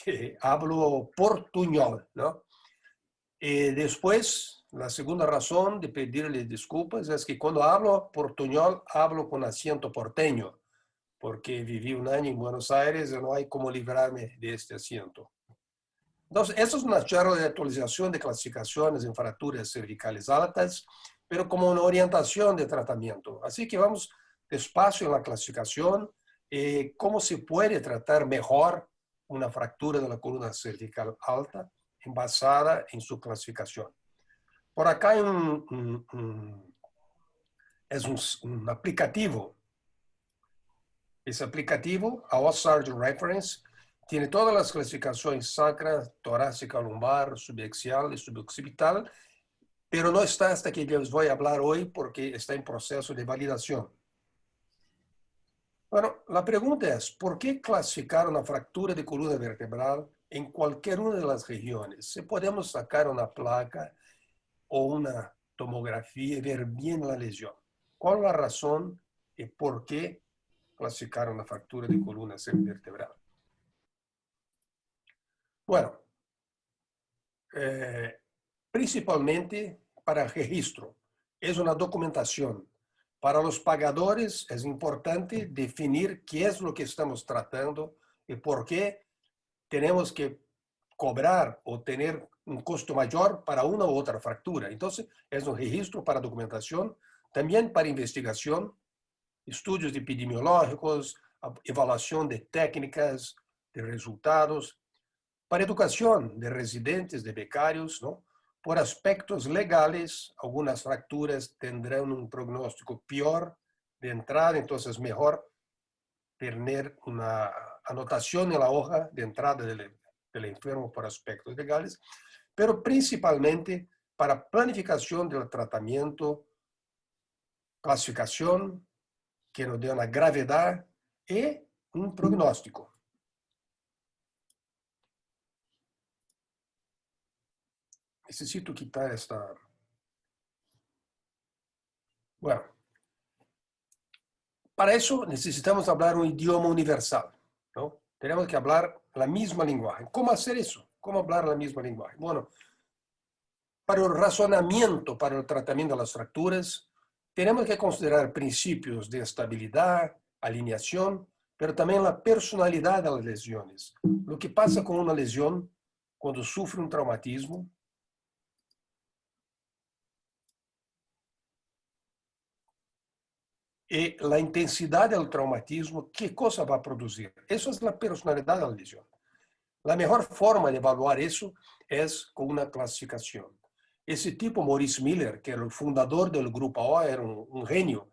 que hablo portuñol, ¿no? Y después, la segunda razón de pedirle disculpas es que cuando hablo portuñol, hablo con acento porteño, porque viví un año en Buenos Aires y no hay cómo librarme de este acento. Entonces, esta es una charla de actualización de clasificaciones en fracturas cervicales altas, pero como una orientación de tratamiento. Así que vamos despacio en la clasificación, cómo se puede tratar mejor una fractura de la columna cervical alta basada en su clasificación. Por acá hay es un aplicativo. Ese aplicativo, AO Sargent Reference, tiene todas las clasificaciones sacra, torácica, lumbar, subaxial y suboccipital, pero no está hasta que les voy a hablar hoy porque está en proceso de validación. Bueno, la pregunta es, ¿por qué clasificar una fractura de columna vertebral en cualquier una de las regiones? Si podemos sacar una placa o una tomografía y ver bien la lesión. ¿Cuál es la razón y por qué clasificar una fractura de columna vertebral? Bueno, principalmente para registro. Es una documentación. Para los pagadores es importante definir qué es lo que estamos tratando y por qué tenemos que cobrar o tener un costo mayor para una u otra fractura. Entonces, es un registro para documentación, también para investigación, estudios epidemiológicos, evaluación de técnicas, de resultados, para educación de residentes, de becarios, ¿no? Por aspectos legales, algunas fracturas tendrán un pronóstico peor de entrada, entonces mejor tener una anotación en la hoja de entrada del enfermo por aspectos legales, pero principalmente para planificación del tratamiento, clasificación, que nos dé una gravedad y un pronóstico. Necesito quitar esta. Bueno, para eso necesitamos hablar un idioma universal, ¿no? Tenemos que hablar la misma lenguaje. ¿Cómo hacer eso? ¿Cómo hablar la misma lenguaje? Bueno, para el razonamiento, para el tratamiento de las fracturas, tenemos que considerar principios de estabilidad, alineación, pero también la personalidad de las lesiones. Lo que pasa con una lesión cuando sufre un traumatismo, y la intensidad del traumatismo, ¿qué cosa va a producir? Eso es la personalidad de la lesión. La mejor forma de evaluar eso es con una clasificación. Ese tipo, Maurice Miller, que era el fundador del grupo AO, era un genio.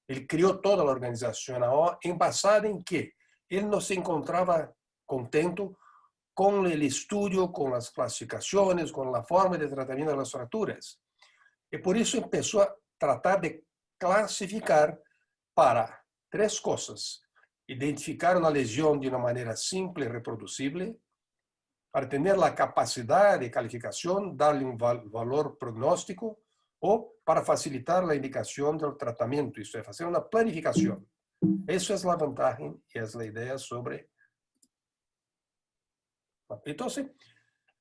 Él creó toda la organización AO en basada en que él no se encontraba contento con el estudio, con las clasificaciones, con la forma de tratamiento de las fracturas. Y por eso empezó a tratar de clasificar para tres cosas: identificar una lesión de una manera simple y reproducible, para tener la capacidad de calificación, darle un valor prognóstico, o para facilitar la indicación del tratamiento, esto es, hacer una planificación. Eso es la ventaja y es la idea sobre. Entonces,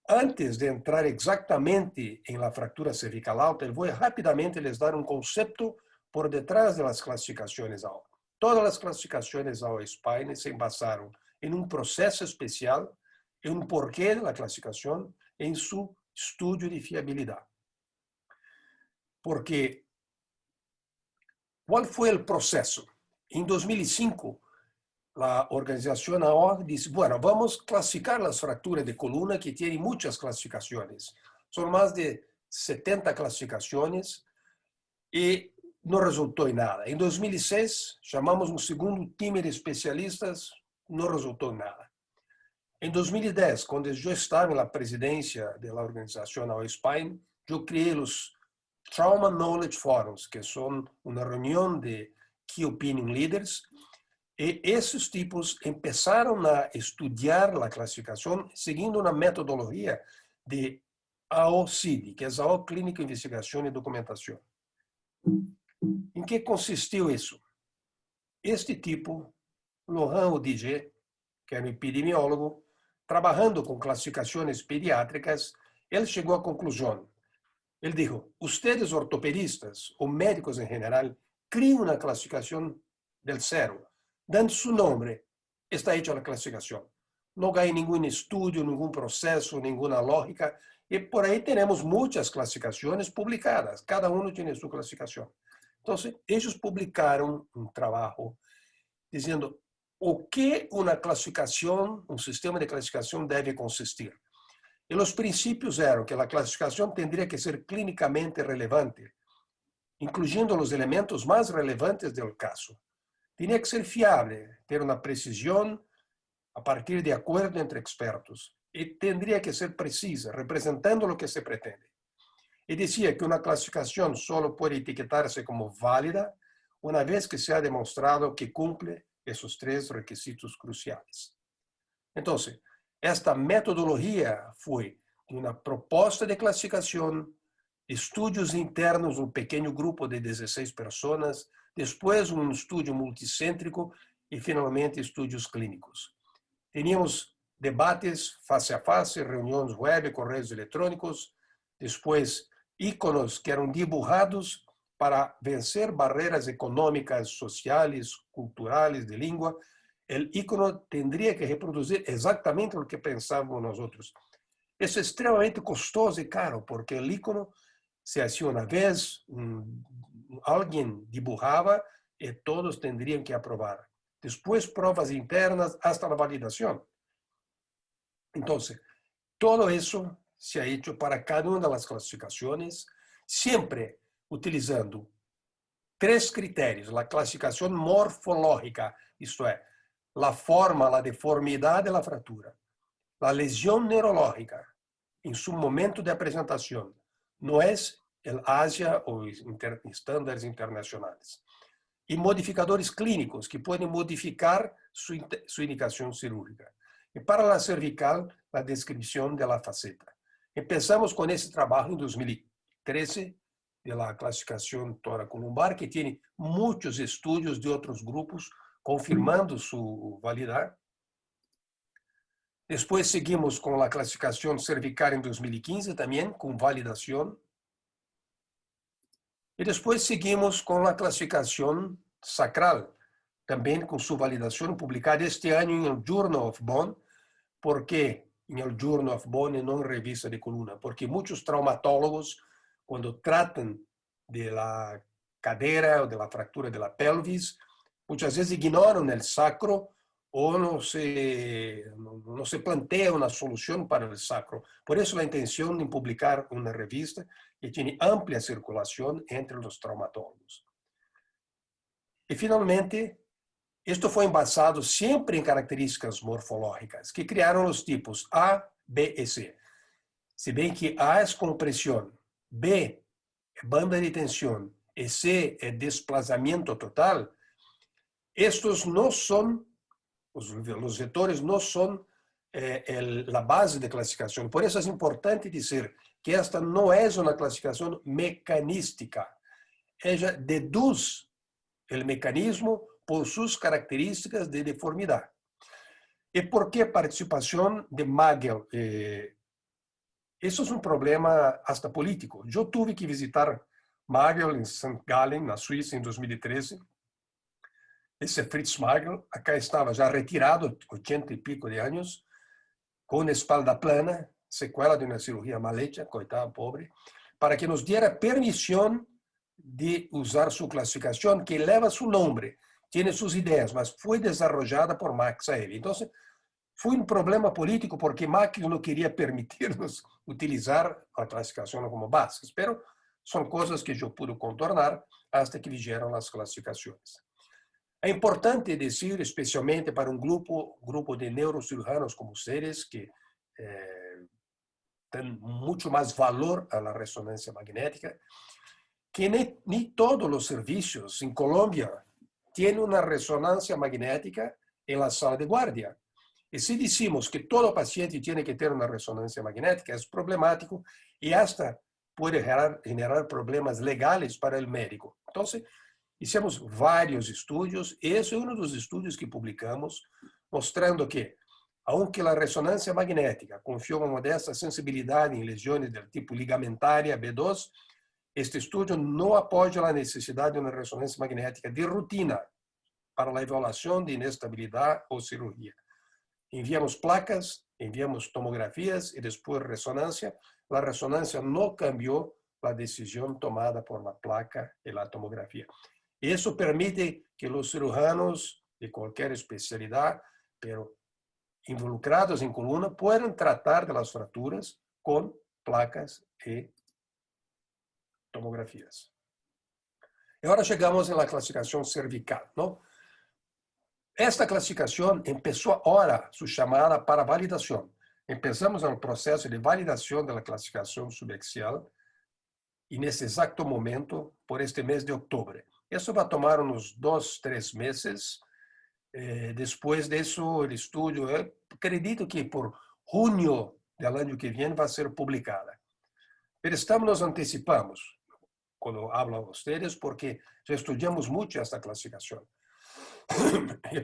antes de entrar exactamente en la fractura cervical alta, voy rápidamente les dar un concepto por detrás de las clasificaciones AO. Todas las clasificaciones AO Spine se basaron en un proceso especial, en un porqué de la clasificación, en su estudio de fiabilidad. Porque, ¿cuál fue el proceso? En 2005, la organización AO dice, bueno, vamos a clasificar las fracturas de columna, que tienen muchas clasificaciones. Son más de 70 clasificaciones y no resultó en nada. En 2006, llamamos un segundo time de especialistas, no resultó en nada. En 2010, cuando yo estaba en la presidencia de la organización AO Spine, yo creé los Trauma Knowledge Forums, que son una reunión de Key Opinion Leaders. Y esos tipos empezaron a estudiar la clasificación siguiendo una metodología de AOCID, que es AO Clínica, Investigación y Documentación. ¿En qué consistió eso? Este tipo, Laurent Odiger, que era un epidemiólogo, trabajando con clasificaciones pediátricas, él llegó a conclusión. Él dijo, ustedes ortopedistas o médicos en general, creen una clasificación del cero. Dando su nombre, está hecha la clasificación. No hay ningún estudio, ningún proceso, ninguna lógica. Y por ahí tenemos muchas clasificaciones publicadas. Cada uno tiene su clasificación. Entonces, ellos publicaron un trabajo diciendo o que una clasificación, un sistema de clasificación debe consistir. Y los principios eran que la clasificación tendría que ser clínicamente relevante, incluyendo los elementos más relevantes del caso. Tenía que ser fiable, tener una precisión a partir de acuerdo entre expertos. Y tendría que ser precisa, representando lo que se pretende. Y decía que una clasificación solo puede etiquetarse como válida una vez que se ha demostrado que cumple esos tres requisitos cruciales. Entonces, esta metodología fue una proposta de clasificación, estudios internos, un pequeño grupo de 16 personas, después un estudio multicéntrico y finalmente estudios clínicos. Teníamos debates face a face, reuniones web, correos electrónicos, después íconos que eram dibujados para vencer barreiras econômicas, sociais, culturais, de língua. O ícono tendria que reproduzir exatamente o que pensávamos nós outros. Isso é extremamente custoso e caro, porque o ícono se hacía uma vez, alguém dibujava e todos teriam que aprovar. Depois, provas internas hasta a validação. Então, todo isso se ha hecho para cada uma das classificações, sempre utilizando três critérios: a classificação morfológica, isto é, a forma, a deformidade e a fratura; a lesão neurológica, em seu momento de apresentação, não é o ASIA ou estándares internacionais; e modificadores clínicos, que podem modificar sua indicação cirúrgica. E para a cervical, a descrição da faceta. Começamos com esse trabalho em 2013, da classificação toracolumbar, que tem muitos estudos de outros grupos confirmando sua validade. Depois seguimos com a classificação cervical em 2015, também com validação. E depois seguimos com a classificação sacral, também com sua validação, publicada este ano em Journal of Bone. Por que em Journal of Bone e não em revista de coluna? Porque muitos traumatólogos, quando tratam da cadeira ou da fratura da pelvis, muitas vezes ignoram o sacro ou não se planteia uma solução para o sacro. Por isso, a intenção de publicar uma revista que tem ampla circulação entre os traumatólogos. E, finalmente, isto foi embasado sempre em características morfológicas, que criaram os tipos A, B e C. Se bem que A é compressão, B é banda de tensão e C é desplazamento total, estes não são, os vetores não são a base de classificação. Por isso é importante dizer que esta não é uma classificação mecanística. Ela deduz o mecanismo por suas características de deformidade. E por que participação de Magel? Isso é um problema hasta político. Eu tive que visitar Magel em St. Gallen, na Suíça, em 2013. Esse Fritz Magel, acá estava já retirado, 80 e pico de anos, com espalda plana, sequela de uma cirurgia mal hecha, coitado, pobre, para que nos diera permissão de usar sua classificação, que leva seu nome, tem suas ideias, mas foi desenvolvida por Max Aevi. Então, foi um problema político, porque Max não queria permitir-nos utilizar a classificação como base. Pero são coisas que eu pude contornar até que vieram as classificações. É importante dizer, especialmente para um grupo de neurocirurgianos como vocês, que tem muito mais valor à ressonância magnética, que nem todos os serviços em Colômbia têm uma ressonância magnética em la sala de guardia. E se dizemos que todo paciente tem que ter uma ressonância magnética, é problemático e hasta pode gerar problemas legais para o médico. Então, fizemos vários estudos, e esse é um dos estudos que publicamos, mostrando que Aunque la resonancia magnética confió una modesta sensibilidad en lesiones del tipo ligamentaria B2, este estudio no apoya la necesidad de una resonancia magnética de rutina para la evaluación de inestabilidad o cirugía. Enviamos placas, enviamos tomografías y después resonancia. La resonancia no cambió la decisión tomada por la placa y la tomografía. Eso permite que los cirujanos de cualquier especialidad, pero involucrados en columna, puedan tratar de las fracturas con placas y tomografías. Y ahora llegamos a la clasificación cervical, ¿no? Esta clasificación empezó ahora su llamada para validación. Empezamos el proceso de validación de la clasificación subaxial y en ese exacto momento, por este mes de octubre. Eso va a tomar unos 2, 3 meses. Después de eso, el estudio, acredito que por junio del año que viene va a ser publicada. Pero nos anticipamos cuando hablo a ustedes porque ya estudiamos mucho esta clasificación.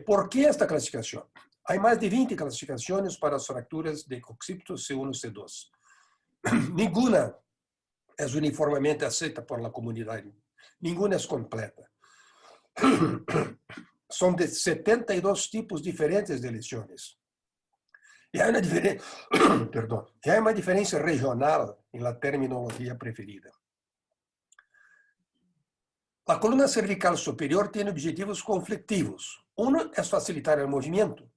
¿Por qué esta clasificación? Hay más de 20 clasificaciones para las fracturas de occipito C1 y C2. Ninguna es uniformemente aceita por la comunidad. Ninguna es completa. Son de 72 tipos diferentes de lesiones. Y hay una diferencia regional en la terminología preferida. La columna cervical superior tiene objetivos conflictivos. Uno es facilitar el movimiento.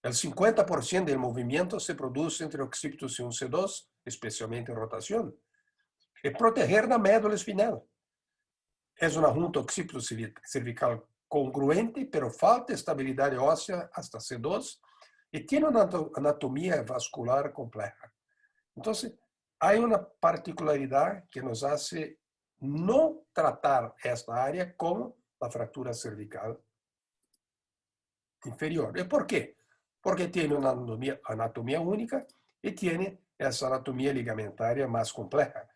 El 50% del movimiento se produce entre occipito C1 y C2, especialmente en rotación. Y proteger la médula espinal. Es una junta occipito cervical congruente, pero falta estabilidad ósea hasta C2 y tiene una anatomía vascular compleja. Entonces, hay una particularidad que nos hace no tratar esta área como la fractura cervical inferior. ¿Y por qué? Porque tiene una anatomía única y tiene esa anatomía ligamentaria más compleja.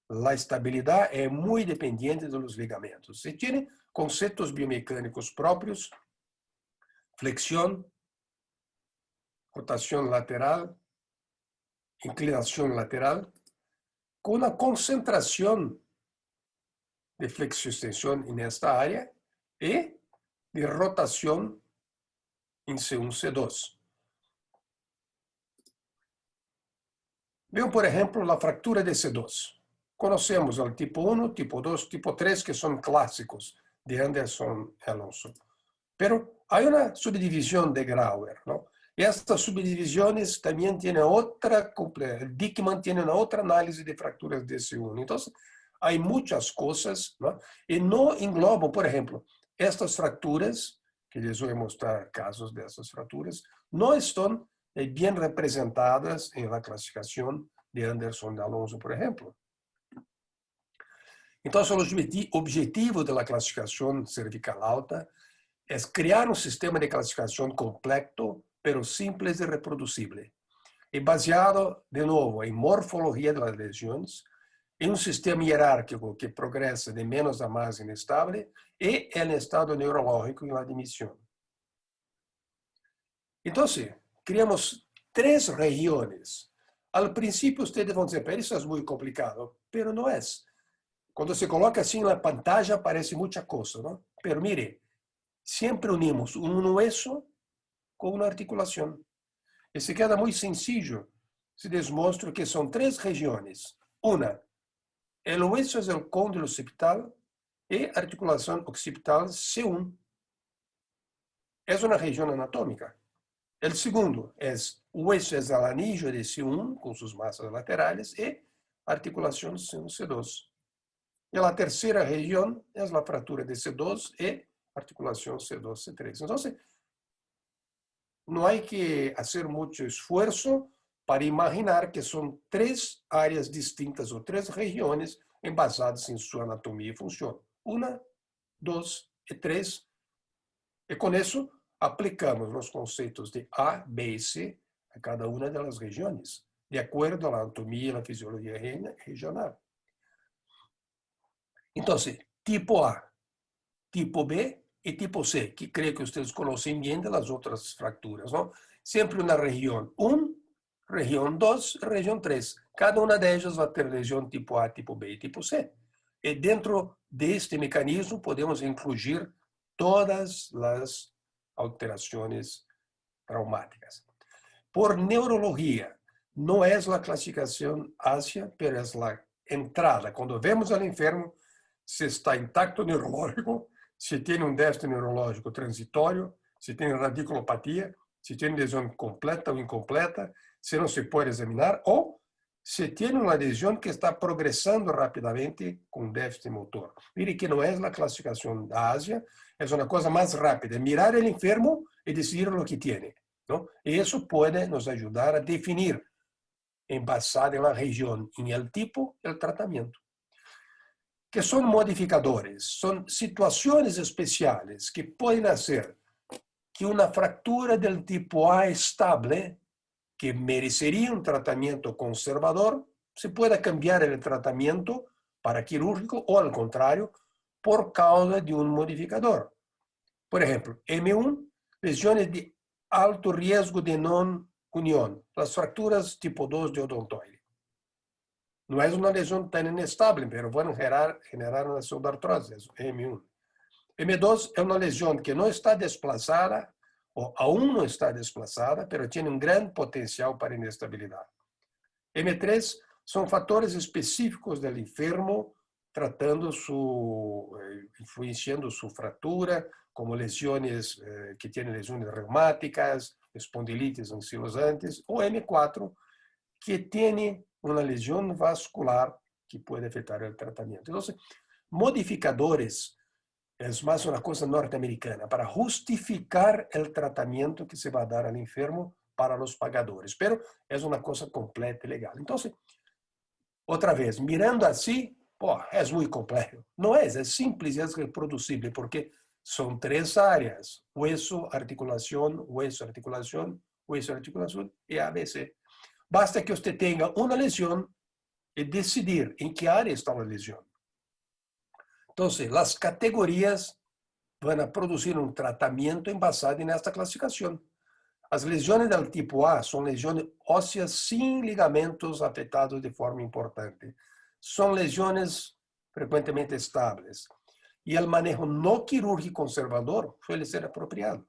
La estabilidad es muy dependiente de los ligamentos. Y tiene conceptos biomecánicos propios, flexión, rotación lateral, inclinación lateral, con una concentración de flexioextensión en esta área y de rotación en C1, C2. Vean, por ejemplo, la fractura de C2. Conocemos el tipo 1, tipo 2, tipo 3, que son clásicos de Anderson y Alonso. Pero hay una subdivisión de Grauer, ¿no? Y estas subdivisiones también tienen otra, Dickman tiene una otra análisis de fracturas de C1. Entonces, hay muchas cosas, ¿no? Y no englobo, por ejemplo, estas fracturas, que les voy a mostrar casos de estas fracturas, no están bien representadas en la clasificación de Anderson de Alonso, por ejemplo. Entonces, el objetivo de la clasificación cervical alta es crear un sistema de clasificación completo, pero simple y reproducible, y baseado, de nuevo, en morfología de las lesiones, en un sistema jerárquico que progresa de menos a más inestable y el estado neurológico en la dimisión. Entonces, creamos 3 regiones. Al principio ustedes van a decir, pero eso es muy complicado, pero no es. Cuando se coloca así en la pantalla parece mucha cosa, ¿no? Pero mire, siempre unimos un hueso con una articulación. Y se queda muy sencillo. Se demuestra que son 3 regiones. Una, el hueso es el cóndilo occipital y articulación occipital C1. Es una región anatómica. El segundo es hueso es el anillo de C1 con sus masas laterales y articulación C1, C2. Y la tercera región es la fractura de C2 y articulación C2, C3. Entonces, no hay que hacer mucho esfuerzo para imaginar que son 3 áreas distintas o 3 regiones basadas en su anatomía y función. 1, 2 y 3. Y con eso aplicamos los conceptos de A, B y C a cada una de las regiones, de acuerdo a la anatomía y la fisiología regional. Entonces, tipo A, tipo B y tipo C, que creo que ustedes conocen bien de las otras fracturas, ¿no? siempre una región 1, región 2, región 3. Cada una de ellas va a tener lesión tipo A, tipo B y tipo C. Y dentro de este mecanismo podemos incluir todas las alteraciones traumáticas. Por neurología, no es la clasificación ASIA, pero es la entrada. Cuando vemos al enfermo, si está intacto neurológico, si tiene un déficit neurológico transitorio, si tiene radiculopatía, si tiene lesión completa o incompleta, si no se puede examinar, o se tiene una lesión que está progresando rápidamente con déficit motor. Mire que no es la clasificación ASIA, es una cosa más rápida, mirar el enfermo y decidir lo que tiene, ¿no? Y eso puede nos ayudar a definir, en basado en la región, en el tipo, el tratamiento. Que son modificadores, son situaciones especiales que pueden hacer que una fractura del tipo A estable, que merecería un tratamiento conservador, se pueda cambiar el tratamiento para quirúrgico o al contrario, por causa de un modificador. Por ejemplo, M1, lesiones de alto riesgo de non-unión, las fracturas tipo 2 de odontoide. No es una lesión tan inestable, pero pueden generar una pseudoartrosis, M1. M2 es una lesión que no está desplazada o aún no está desplazada, pero tiene un gran potencial para inestabilidad. M3 son factores específicos del enfermo influenciando su fractura, como lesiones que tienen lesiones reumáticas, espondilitis anquilosantes, o M4, que tiene una lesión vascular que puede afectar el tratamiento. Entonces, modificadores es más una cosa norteamericana para justificar el tratamiento que se va a dar al enfermo para los pagadores, pero es una cosa completa y legal. Entonces, otra vez, mirando así, es muy complejo. No es simple y es reproducible porque son 3 áreas: hueso, articulación, hueso, articulación, hueso, articulación y ABC. Basta que usted tenga una lesión y decidir en qué área está la lesión. Entonces, las categorías van a producir un tratamiento basado en esta clasificación. Las lesiones del tipo A son lesiones óseas sin ligamentos afectados de forma importante. Son lesiones frecuentemente estables. Y el manejo no quirúrgico conservador suele ser apropiado.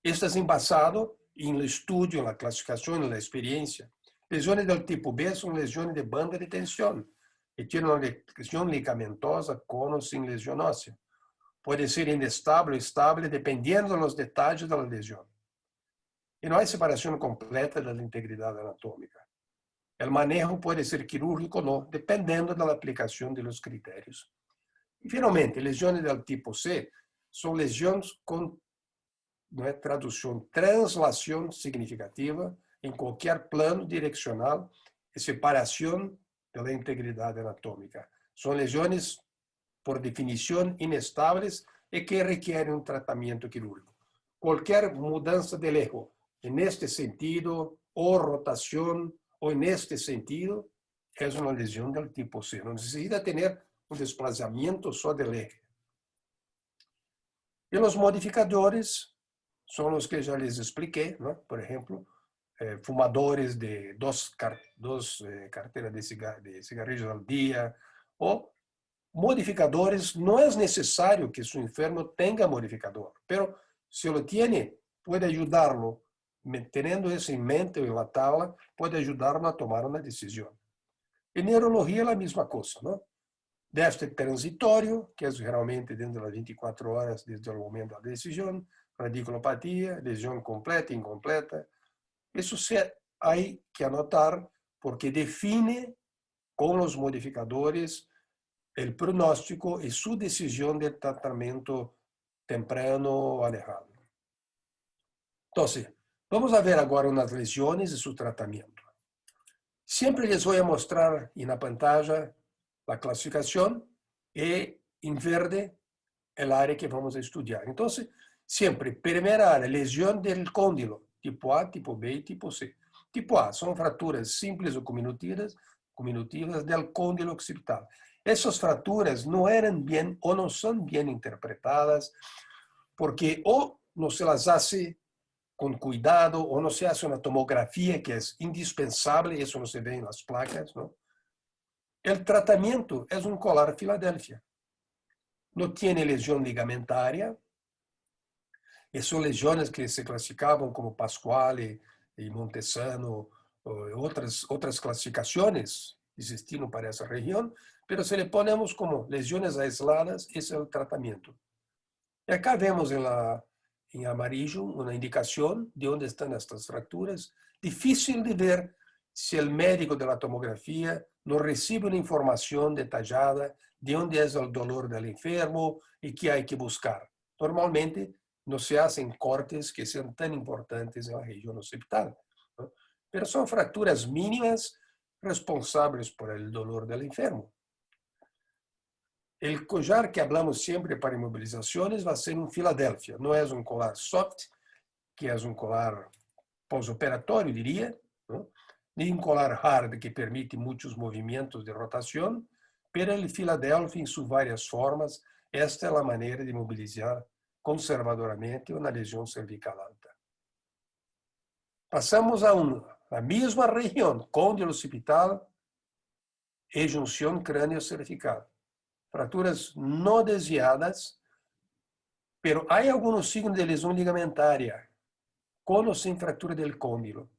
Esto es basado en el estudio, en la clasificación, en la experiencia. Lesiones del tipo B son lesiones de banda de tensión y tienen una lesión ligamentosa con o sin lesión ósea. Puede ser inestable o estable dependiendo de los detalles de la lesión. Y no hay separación completa de la integridad anatómica. El manejo puede ser quirúrgico o no, dependiendo de la aplicación de los criterios. Y finalmente, lesiones del tipo C son lesiones con traducción, translación significativa en cualquier plano direccional y separación de la integridad anatómica. Son lesiones, por definición, inestables y que requieren un tratamiento quirúrgico. Cualquier mudanza del eje en este sentido, o rotación, o en este sentido, es una lesión del tipo C. No necesita tener un desplazamiento solo del eje. Y los modificadores son los que ya les expliqué, ¿no? Por ejemplo, fumadores de dos carteras de cigarrillos al día, o modificadores. No es necesario que su enfermo tenga modificador, pero si lo tiene, puede ayudarlo, teniendo eso en mente o en la tabla, puede ayudarlo a tomar una decisión. En neurología la misma cosa, ¿no? Déficit transitorio, que es generalmente dentro de las 24 horas desde el momento de la decisión, radiculopatía, lesión completa, incompleta. Eso hay que anotar porque define con los modificadores el pronóstico y su decisión de tratamiento temprano o alejado. Entonces, vamos a ver ahora unas lesiones y su tratamiento. Siempre les voy a mostrar en la pantalla la clasificación y en verde el área que vamos a estudiar. Entonces, siempre, primera área, lesión del cóndilo, tipo A, tipo B y tipo C. Tipo A son fracturas simples o cominutivas del cóndilo occipital. Esas fracturas no eran bien o no son bien interpretadas porque o no se las hace con cuidado o no se hace una tomografía que es indispensable, eso no se ve en las placas, ¿no? El tratamiento es un colar Filadelfia. No tiene lesión ligamentaria, y son lesiones que se clasificaban como Pasquale y Montesano, o otras clasificaciones existiendo para esa región, pero se le ponemos como lesiones aisladas, ese es el tratamiento. Y acá vemos en amarillo una indicación de dónde están estas fracturas. Difícil de ver si el médico de la tomografía no recibe una información detallada de dónde es el dolor del enfermo y qué hay que buscar. Normalmente no se hacen cortes que sean tan importantes en la región occipital, ¿no? Pero son fracturas mínimas responsables por el dolor del enfermo. El collar que hablamos siempre para inmovilizaciones va a ser un Filadelfia. No es un colar soft, que es un colar postoperatorio, diría, ¿no? Ni un colar hard que permite muchos movimientos de rotación, pero el Filadelfia en sus varias formas, esta es la manera de movilizar conservadoramente una lesión cervical alta. Pasamos a la misma región, cóndilo occipital y junción cráneo-cervical. Fraturas no desviadas, pero hay algunos signos de lesión ligamentaria, con o sin fractura del cóndilo,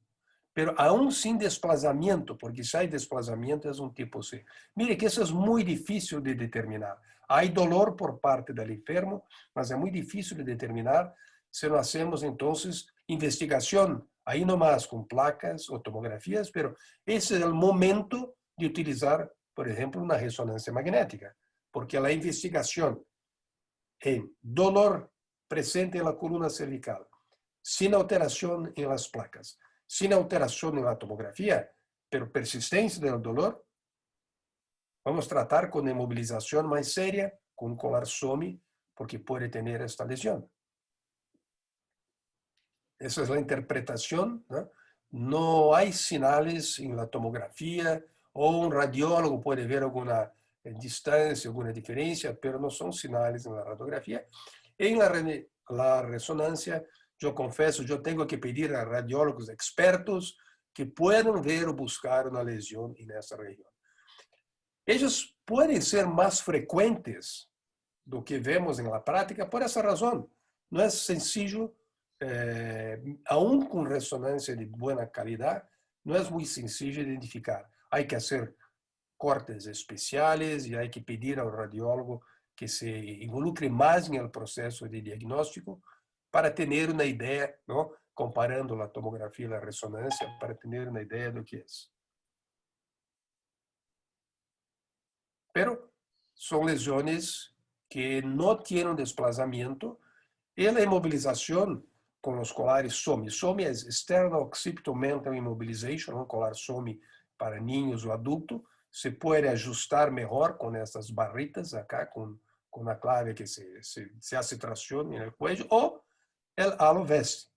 pero aún sin desplazamiento, porque si hay desplazamiento es un tipo C. Mire que eso es muy difícil de determinar. Hay dolor por parte del enfermo, mas es muy difícil de determinar si no hacemos entonces investigación, ahí nomás con placas o tomografías, pero ese es el momento de utilizar, por ejemplo, una resonancia magnética, porque la investigación en dolor presente en la columna cervical, sin alteración en las placas, sin alteración en la tomografía, pero persistencia del dolor, vamos a tratar con inmovilización más seria, con un colar SOMI, porque puede tener esta lesión. Esa es la interpretación, ¿no? No hay señales en la tomografía, o un radiólogo puede ver alguna distancia, alguna diferencia, pero no son señales en la radiografía. En la resonancia, yo confieso, yo tengo que pedir a radiólogos expertos que puedan ver o buscar una lesión en esa región. Ellos pueden ser más frecuentes do que vemos en la práctica por esa razón. No es sencillo, aún con resonancia de buena calidad, no es muy sencillo identificar. Hay que hacer cortes especiales y hay que pedir al radiólogo que se involucre más en el proceso de diagnóstico para tener una idea, ¿no? Comparando la tomografía y la resonancia, para tener una idea de lo que es. Pero son lesiones que no tienen desplazamiento y la inmovilización con los colares SOMI. SOMI es External Occipital Mental Immobilization, un colar SOMI para niños o adultos. Se puede ajustar mejor con estas barritas acá, con la clave que se hace tracción en el cuello, o el halo veste.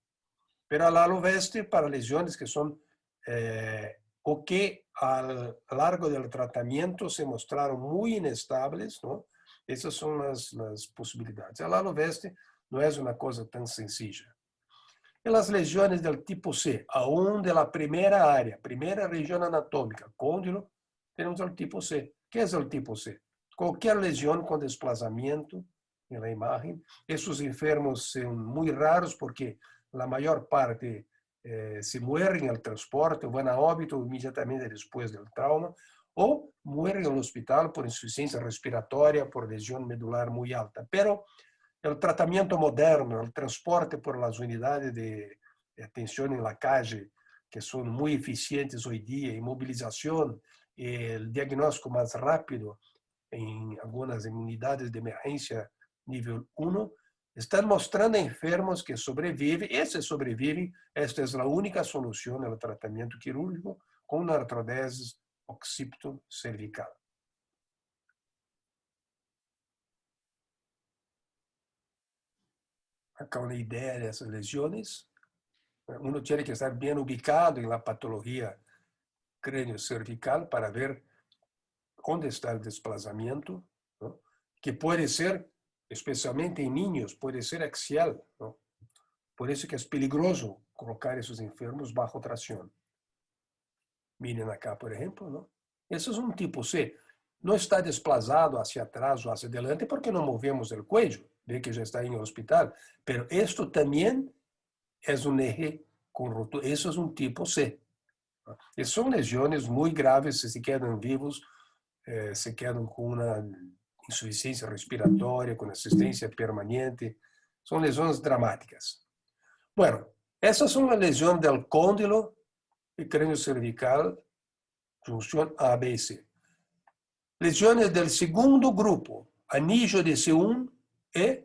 Pero el halo veste para lesiones que son o que a lo largo del tratamiento se mostraron muy inestables, ¿no? Esas son las posibilidades. El halo veste no es una cosa tan sencilla. Y las lesiones del tipo C, aún de la primera área, primera región anatómica, cóndilo, tenemos el tipo C. ¿Qué es el tipo C? Cualquier lesión con desplazamiento en la imagen. Esos enfermos son muy raros porque la mayor parte se mueren en el transporte, van a óbito inmediatamente después del trauma, o mueren en el hospital por insuficiencia respiratoria, por lesión medular muy alta. Pero el tratamiento moderno, el transporte por las unidades de atención en la calle, que son muy eficientes hoy día, inmovilización, el diagnóstico más rápido en algunas unidades de emergencia nivel 1, están mostrando a enfermos que sobreviven, ese sobreviven, esta es la única solución al tratamiento quirúrgico con una artrodesis occipito-cervical. Acá una idea de esas lesiones. Uno tiene que estar bien ubicado en la patología cráneo-cervical para ver dónde está el desplazamiento, ¿no? Que puede ser, especialmente en niños, puede ser axial, ¿no? Por eso que es peligroso colocar esos enfermos bajo tracción. Miren acá, por ejemplo, ¿no? Ese es un tipo C. No está desplazado hacia atrás o hacia adelante porque no movemos el cuello. Ve que ya está en el hospital. Pero esto también es un eje con rotura. Eso es un tipo C. Y son lesiones muy graves si se quedan vivos, se quedan con una insuficiencia respiratoria, con asistencia permanente. Son lesiones dramáticas. Bueno, esas son las lesiones del cóndilo y cráneo cervical, junción A, B y C. Lesiones del segundo grupo, anillo de C1 y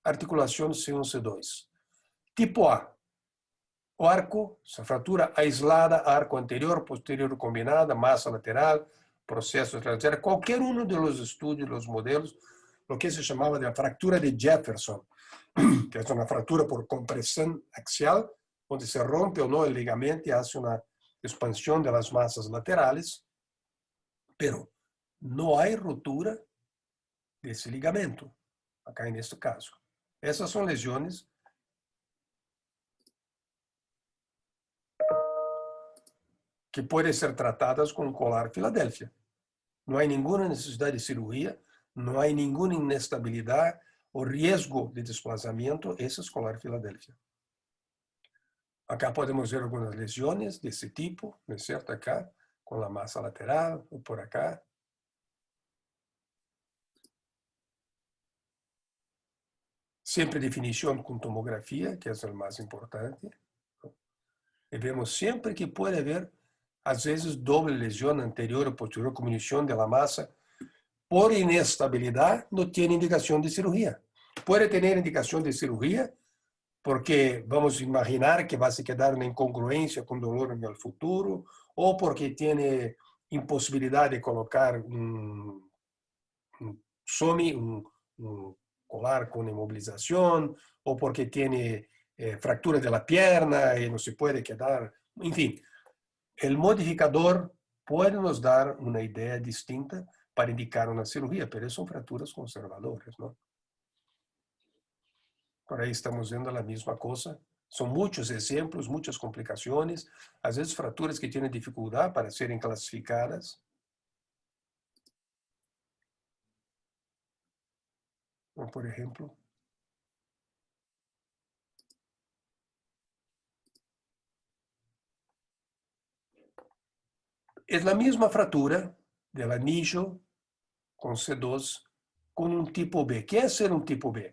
articulación C1, C2. Tipo A, o arco, fratura aislada, arco anterior, posterior combinada, masa lateral, procesos laterais, qualquer uno de los estudios, los modelos, lo que se llamaba de la fractura de Jefferson, que es una fractura por compresión axial, donde se rompe o no el ligamento y hace una expansión de las masas laterales, pero no hay rotura de ese ligamento, acá en este caso. Esas son lesiones que pueden ser tratadas con colar Filadelfia. No hay ninguna necesidad de cirugía, no hay ninguna inestabilidad o riesgo de desplazamiento, ese es colar Filadelfia. Acá podemos ver algunas lesiones de ese tipo, ¿no es cierto? Acá, con la masa lateral, o por acá. Siempre definición con tomografía, que es el más importante. Y vemos siempre que puede haber, a veces, doble lesión anterior o posterior, comunicación de la masa. Por inestabilidad, no tiene indicación de cirugía. Puede tener indicación de cirugía porque vamos a imaginar que va a se quedar una incongruencia con dolor en el futuro, o porque tiene imposibilidad de colocar un SOMI, un colar con inmovilización, o porque tiene fractura de la pierna y no se puede quedar. En fin, el modificador puede nos dar una idea distinta para indicar una cirugía, pero son fracturas conservadoras, ¿no? Por ahí estamos viendo la misma cosa. Son muchos ejemplos, muchas complicaciones, a veces fracturas que tienen dificultad para serem clasificadas. Como por ejemplo, es la misma fractura del anillo con C2 con un tipo B. ¿Qué es ser un tipo B?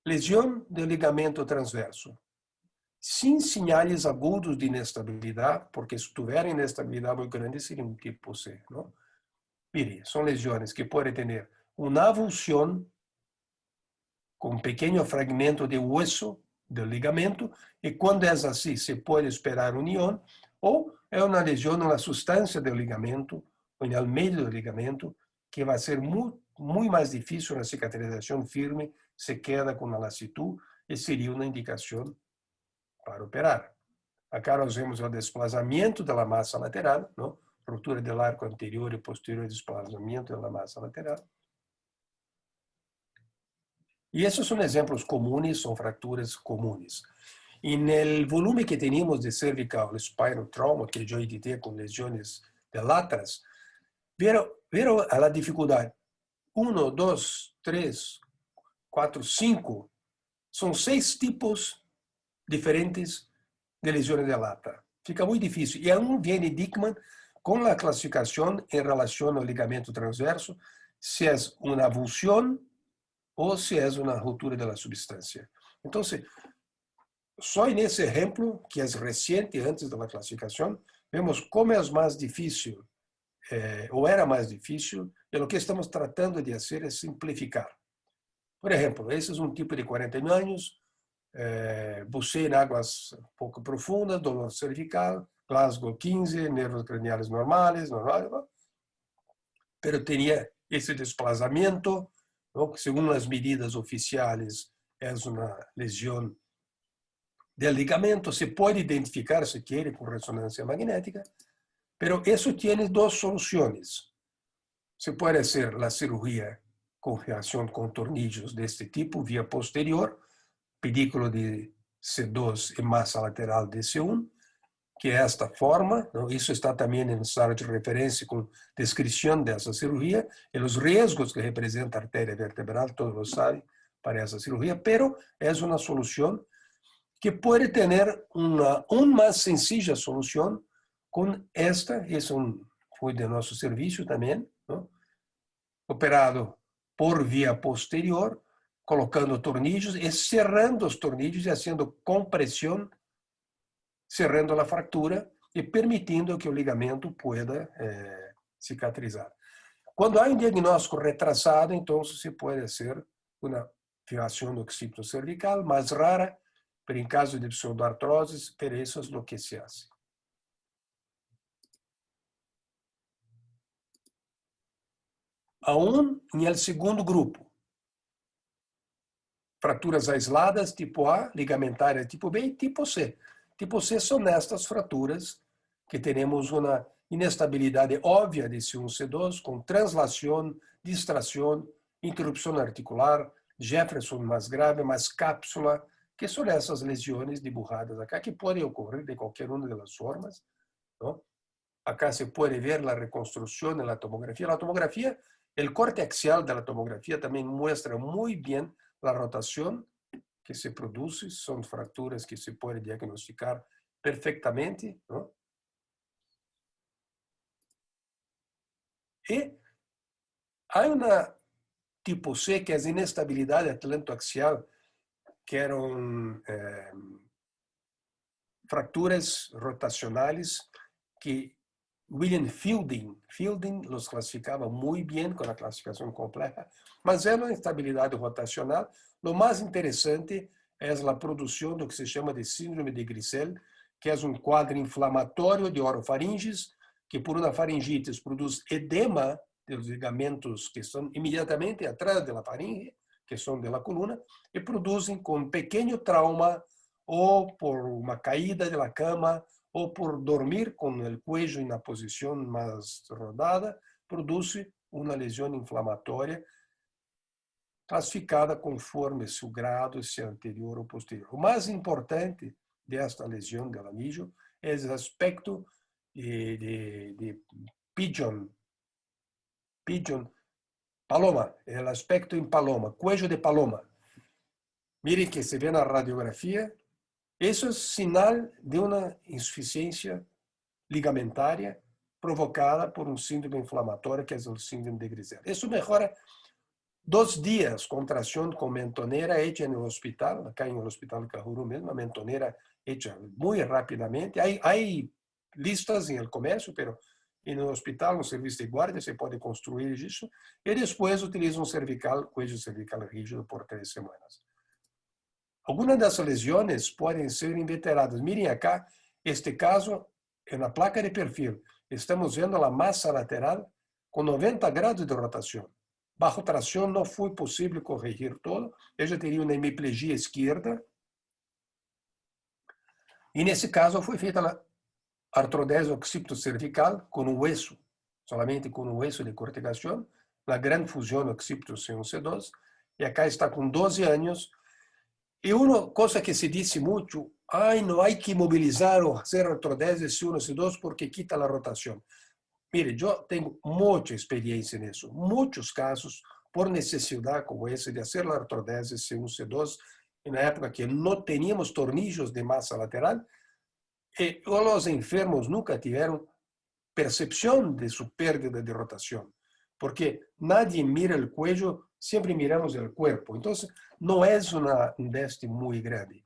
Lesión del ligamento transverso, sin señales agudos de inestabilidad, porque si tuviera inestabilidad muy grande sería un tipo C, ¿no? Mire, son lesiones que pueden tener una avulsión con un pequeño fragmento de hueso del ligamento, y cuando es así se puede esperar unión, o es una lesión en la sustancia del ligamento, o en el medio del ligamento, que va a ser muy más difícil una cicatrización firme, se queda con la lasitud, y sería una indicación para operar. Acá nós vemos o desplazamento da massa lateral, não? Ruptura do arco anterior e posterior, desplazamento da massa lateral. E esses são exemplos comuns, são fraturas comuns. E no volume que tínhamos de cervical spinal trauma, que eu editei com lesões de latras, viram a dificuldade. 1, 2, 3, 4, 5. São 6 tipos diferentes de lesões de lata. Fica muito difícil. E aún viene Dickman com a classificação em relação ao ligamento transverso, se é uma avulsión ou se é uma ruptura da substância. Então, só nesse exemplo, que é recente, antes da classificação, vemos como é mais difícil, ou era mais difícil, e o que estamos tratando de fazer é simplificar. Por exemplo, esse é um tipo de 40 anos, buceia em águas pouco profundas, dolor cervical, Glasgow 15, nervos craniales normales, pero tinha esse desplazamento, ¿no? Que según las medidas oficiales es una lesión del ligamento, se puede identificar si quiere con resonancia magnética, pero eso tiene dos soluciones. Se puede hacer la cirugía con fijación con tornillos de este tipo, vía posterior, pedículo de C2 e massa lateral de C1, que é esta forma. Isso está também em sala de referência com descrição dessa cirurgia e os riscos que representa a artéria vertebral, todos lo sabem, para essa cirurgia, pero é uma solução que pode ter uma mais sencilla solução com esta. Isso foi de nosso serviço também, operado por via posterior, colocando tornillos e cerrando os tornillos e fazendo compressão, cerrando a fratura e permitindo que o ligamento pueda cicatrizar. Quando há um diagnóstico retrasado, então se pode fazer uma fiação do occipito cervical, mais rara, pero em caso de pseudoartrose, pero isso é o que se faz. Aún em el segundo grupo, fraturas aisladas, tipo A, ligamentárias tipo B e tipo C. Tipo C são estas fraturas que temos uma inestabilidade óbvia de C1, C2, com translação, distração, interrupção articular, Jefferson mais grave, mais cápsula, que são essas lesões dibujadas acá, que podem ocorrer de qualquer uma das formas. Acá se pode ver a reconstrução da tomografia. A tomografia, o corte axial da tomografia também mostra muito bem a rotação que se produz. São fraturas que se pode diagnosticar perfeitamente. E há uma tipo C, que é a inestabilidade atlantoaxial, que eram fraturas rotacionais que William Fielding los classificava muito bem com a classificação complexa, mas é uma instabilidade rotacional. O mais interessante é a produção do que se chama de síndrome de Grissel, que é um quadro inflamatório de orofaringes, que por uma faringite produz edema dos ligamentos que estão imediatamente atrás da faringe, que são da coluna, e produzem com pequeno trauma, ou por uma caída da cama, ou por dormir com o cuello na posição mais rodada, produz uma lesão inflamatória classificada conforme seu grado, se anterior ou posterior. O mais importante desta lesão do anillo é o aspecto de paloma, é o aspecto em paloma, cuello de paloma. Miren que se vê na radiografia. Isso é sinal de uma insuficiência ligamentária provocada por um síndrome inflamatório, que é o síndrome de Grissel. Isso melhora 2 dias com tração com mentoneira hecha no hospital, acá no Hospital Cajuru mesmo, a mentoneira hecha muito rapidamente. Há listas no comércio, mas no hospital, no serviço de guarda, se pode construir isso. E depois utiliza um cuello cervical rígido por 3 semanas. Algumas dessas lesões podem ser inveteradas. Mirem acá, este caso, na placa de perfil, estamos vendo a massa lateral com 90 graus de rotação. Bajo tração não foi possível corrigir todo. Eu já teria uma hemiplegia esquerda. E nesse caso foi feita a artrodese occipito-cervical com um hueso, somente com um hueso de corticação, a grande fusão occipito-C1-C2. E acá está com 12 anos. E uma coisa que se disse muito, não há que mobilizar ou fazer artrodese C1, C2 porque quita a rotação. Mire, eu tenho muita experiência nisso. Muitos casos, por necessidade como esse, de fazer a artrodese C1, C2, na época que não tínhamos tornillos de massa lateral, e os enfermos nunca tiveram percepção de sua perda de rotação, porque nadie mira o cuello, sempre miramos o corpo. Então, não é um déficit muito grande.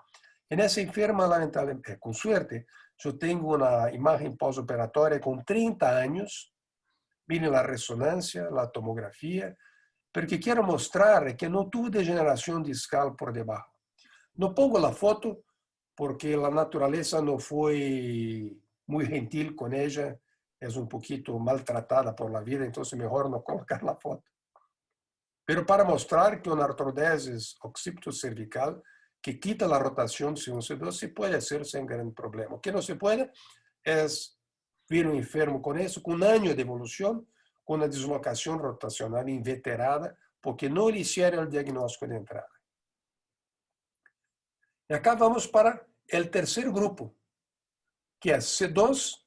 E nessa enferma, lamentablemente, com suerte, eu tenho uma imagem pós-operatória com 30 anos, miren a ressonância, a tomografia, porque quero mostrar que não tive degeneração discal por debaixo. Não pongo a foto porque a natureza não foi muito gentil com ela, é um pouquinho maltratada por la vida, então é melhor não colocar a foto. Pero para mostrar que uma artrodese occipito-cervical que quita a rotação C1, C2 se pode fazer sem grande problema. O que não se pode é vir um enfermo com isso, com 1 ano de evolução, com uma deslocação rotacional inveterada, porque não lhe hicieron o diagnóstico de entrada. Y acá vamos para el tercer grupo, que es C2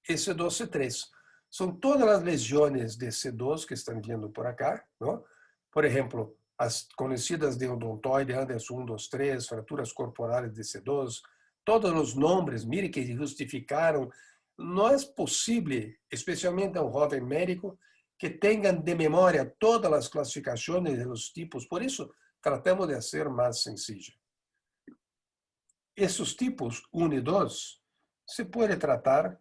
y C2-C3. Son todas las lesiones de C2 que están viendo por acá, ¿no? Por ejemplo, as conhecidas de odontoide, Anderson 1, 2, 3, fraturas corporales de C2, todos os nomes, mire que justificaram. Não é possível, especialmente a um jovem médico, que tenham de memória todas as classificações de los tipos. Por isso, tratamos de ser mais sencillo. Esses tipos 1 e 2 se pode tratar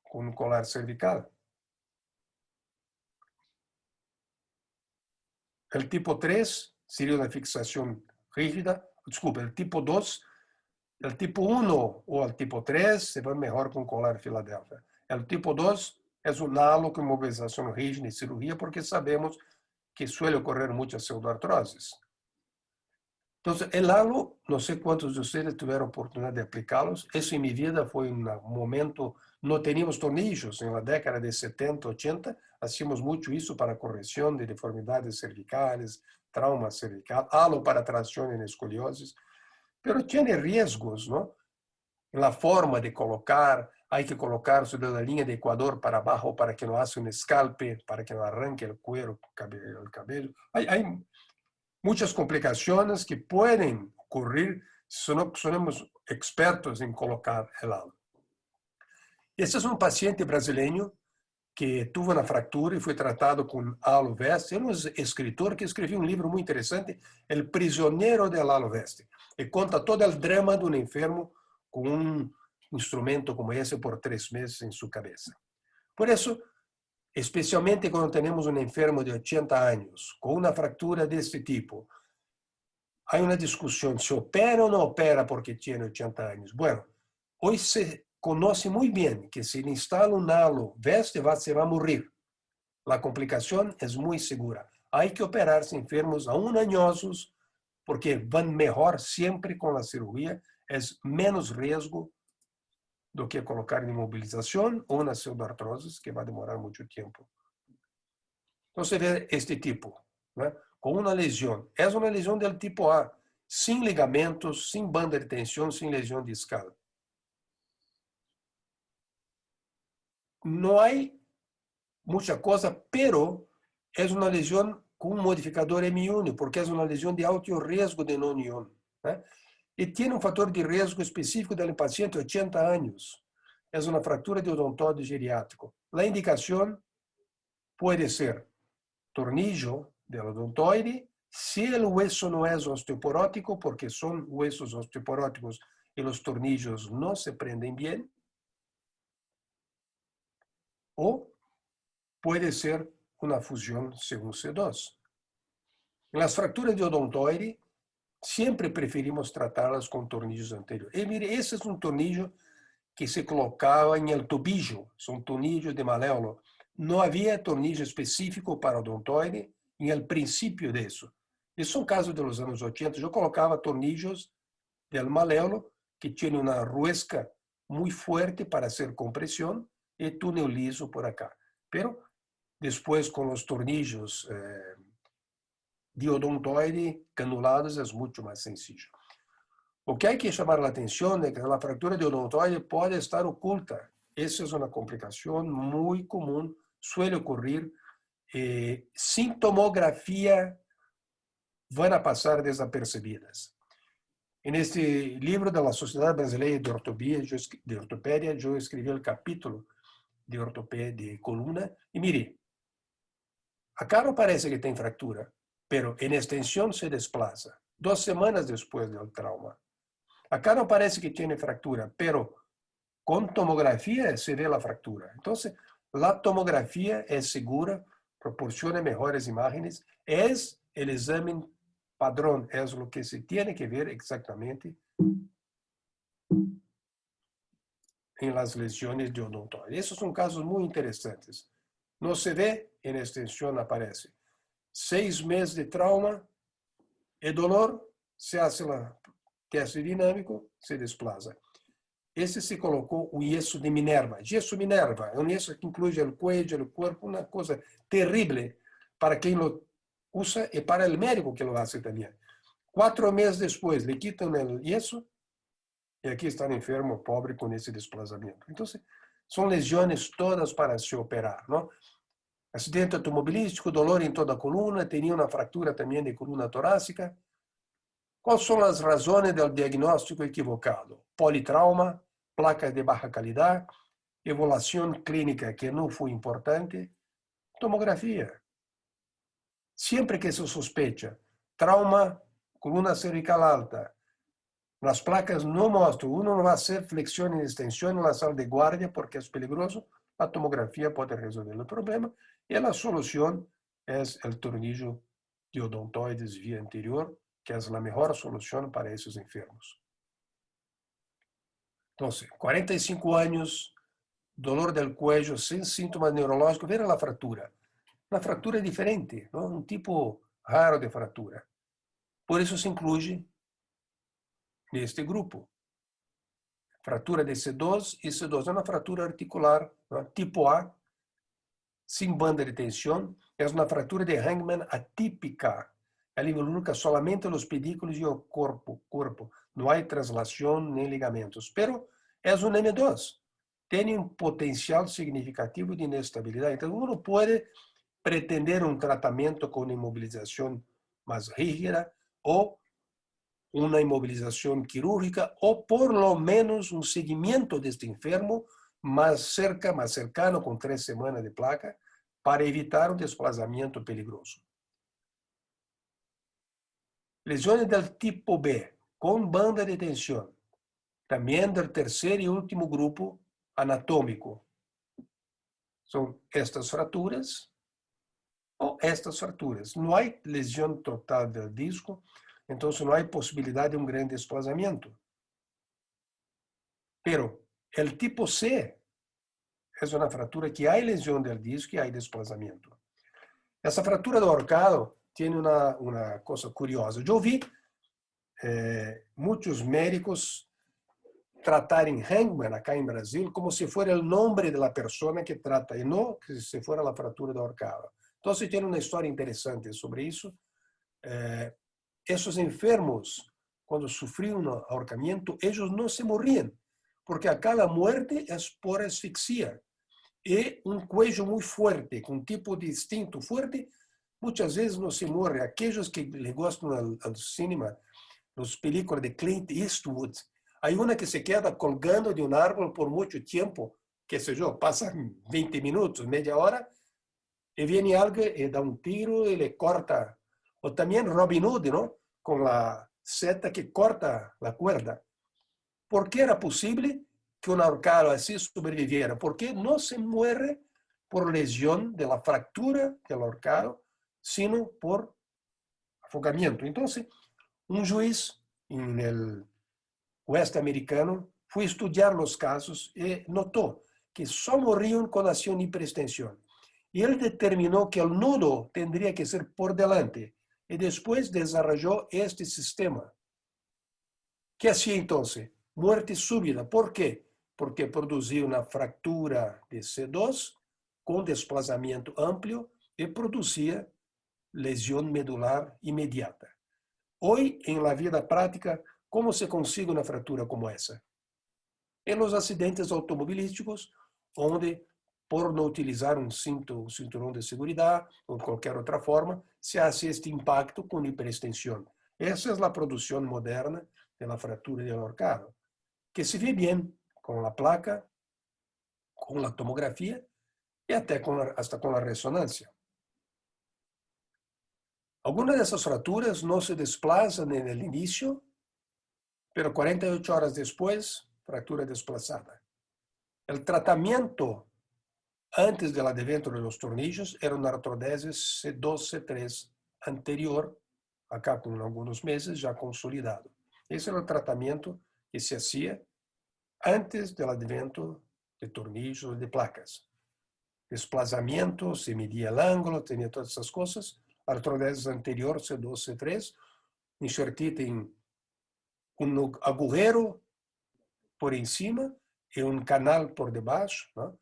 com um colar cervical. El tipo 3 sería una fixación rígida. Disculpe, el tipo 2, el tipo 1 o el tipo 3 se va mejor con colar Filadelfia. El tipo 2 es un halo con movilización rígida y cirugía porque sabemos que suele ocurrir muchas pseudoartrosis. Entonces, el halo, no sé cuántos de ustedes tuvieron oportunidad de aplicarlos. Eso en mi vida fue un momento, no teníamos tornillos en la década de 70, 80. Hacíamos mucho eso para corrección de deformidades cervicales, trauma cervical, halo para tracción en escoliosis. Pero tiene riesgos, ¿no? En la forma de colocar, hay que colocar sobre la línea de ecuador para abajo para que no haga un escalpe, para que no arranque el cuero, el cabello. Hay muchas complicaciones que pueden ocurrir si no somos expertos en colocar el halo. Este es un paciente brasileño que tuvo una fractura y fue tratado con halo veste. Era un escritor que escribió un libro muy interesante, El prisionero del halo veste, y cuenta todo el drama de un enfermo con un instrumento como ese por 3 meses en su cabeza. Por eso, especialmente cuando tenemos un enfermo de 80 años con una fractura de este tipo, hay una discusión, ¿se opera o no opera porque tiene 80 años? Bueno, hoy se conoce muy bien que si le instala un halo veste, se va a morir. La complicación es muy segura. Hay que operarse enfermos aún añosos porque van mejor siempre con la cirugía. Es menos riesgo do que colocar en inmovilización o una pseudoartrosis que va a demorar mucho tiempo. Entonces, ve este tipo, ¿no? Con una lesión. Es una lesión del tipo A, sin ligamentos, sin banda de tensión, sin lesión discal. No hay mucha cosa, pero es una lesión con un modificador M1, porque es una lesión de alto riesgo de non-ion, ¿eh? Y tiene un factor de riesgo específico del paciente de 80 años. Es una fractura de odontoide geriátrico. La indicación puede ser tornillo del odontoide, si el hueso no es osteoporótico, porque son huesos osteoporóticos y los tornillos no se prenden bien, o puede ser una fusión según C2. En las fracturas de odontoide, siempre preferimos tratarlas con tornillos anteriores. Y mire, ese es un tornillo que se colocaba en el tobillo, son tornillos de maléolo. No había tornillo específico para odontoide en el principio de eso. Esos son casos de los años 80. Yo colocaba tornillos del maléolo que tiene una ruesca muy fuerte para hacer compresión y túnel liso por acá. Pero después con los tornillos de odontoide canulados es mucho más sencillo. O que hay que llamar la atención es que la fractura de odontoide puede estar oculta. Esa es una complicación muy común, suele ocurrir. Sin tomografía van a pasar desapercibidas. En este libro de la Sociedad Brasileña de Ortopedia, yo escribí el capítulo de ortopedia de columna y mire, acá no parece que tiene fractura, pero en extensión se desplaza 2 semanas después del trauma. Acá no parece que tiene fractura, pero con tomografía se ve la fractura. Entonces, la tomografía es segura, proporciona mejores imágenes, es el examen padrón, es lo que se tiene que ver exactamente en las lesiones de odontoide. Esos son casos muy interesantes. No se ve, en extensión aparece 6 meses de trauma, el dolor, se hace la teste dinámico, se desplaza. Esse se colocou o yeso de Minerva. Yeso Minerva é um yeso que inclui o cuello, o corpo, uma coisa terrível para quem lo usa e para o médico que lo hace também. 4 meses después le quitan el yeso y aquí está el enfermo pobre con ese desplazamiento. Entonces, son lesiones todas para se operar, ¿no? Accidente automovilístico, dolor en toda columna, tenía una fractura también de columna torácica. ¿Cuáles son las razones del diagnóstico equivocado? Politrauma, placas de baja calidad, evaluación clínica que no fue importante, tomografía. Siempre que se sospecha trauma, columna cervical alta, las placas no muestran, uno no va a hacer flexión y extensión en la sala de guardia porque es peligroso, la tomografía puede resolver el problema y la solución es el tornillo de odontoides vía anterior, que es la mejor solución para esos enfermos. Entonces, 45 años, dolor del cuello sin síntomas neurológicos, ver la fractura. Una fractura diferente, ¿no? Un tipo raro de fractura. Por eso se incluye neste grupo. Fractura de C2 y C2 es una fractura articular, ¿no? Tipo A, sin banda de tensión, es una fractura de Hangman atípica. Ela involucra solamente los pedículos y el cuerpo. No hay traslación ni ligamentos. Pero es un M2. Tiene un potencial significativo de inestabilidad. Entonces uno puede pretender un tratamiento con inmovilización más rígida o una inmovilización quirúrgica o por lo menos un seguimiento de este enfermo más cercano con 3 semanas de placa para evitar un desplazamiento peligroso. Lesiones del tipo B con banda de tensión, también del tercer y último grupo anatómico. Son estas fracturas o estas fracturas. No hay lesión total del disco, entonces no hay posibilidad de un gran desplazamiento. Pero el tipo C es una fractura que hay lesión del disco y hay desplazamiento. Esa fractura de ahorcado tiene una cosa curiosa. Yo vi muchos médicos tratar en Hangman, acá en Brasil, como si fuera el nombre de la persona que trata y no que si fuera la fractura de ahorcado. Entonces tiene una historia interesante sobre eso. Esos enfermos, cuando sufrían un ahorcamiento, ellos no se morían, porque acá la muerte es por asfixia. E um cuello muito forte, com um tipo de instinto forte, muitas vezes não se morre. Aqueles que le gostam ao cinema, nas películas de Clint Eastwood, há uma que se queda colgando de um árbol por muito tempo, que sei eu, passa 20 minutos, meia hora, e vem alguém e dá um tiro e le corta. Ou também Robin Hood, não? Com a seta que corta a cuerda. ¿Por qué era posible que un ahorcado así sobreviviera? Porque no se muere por lesión de la fractura del ahorcado, sino por afogamiento. Entonces, un juez en el oeste americano fue a estudiar los casos y notó que solo morían con acción hiperextensión. Y él determinó que el nudo tendría que ser por delante y después desarrolló este sistema. ¿Qué hacía entonces? Muerte súbita. ¿Por qué? Porque producía una fractura de C2 con desplazamiento amplio y producía lesión medular inmediata. Hoy, en la vida práctica, ¿cómo se consigue una fractura como esa? En los accidentes automovilísticos, donde por no utilizar un cinturón de seguridad o cualquier otra forma, se hace este impacto con hiperextensión. Esa es la producción moderna de la fractura del ahorcado, que se ve bien con la placa, con la tomografía y hasta con la resonancia. Algunas de esas fracturas no se desplazan en el inicio, pero 48 horas después, fractura desplazada. El tratamiento antes del advento de los tornillos era una artrodesis C2, C3 anterior, acá con algunos meses ya consolidado. Ese era el tratamiento que se hacía antes del advento de tornillos de placas. Desplazamiento, se medía el ángulo, tenía todas esas cosas. Artrodesis anterior, C2, C3, insertita en un agujero por encima y un canal por debajo, ¿no?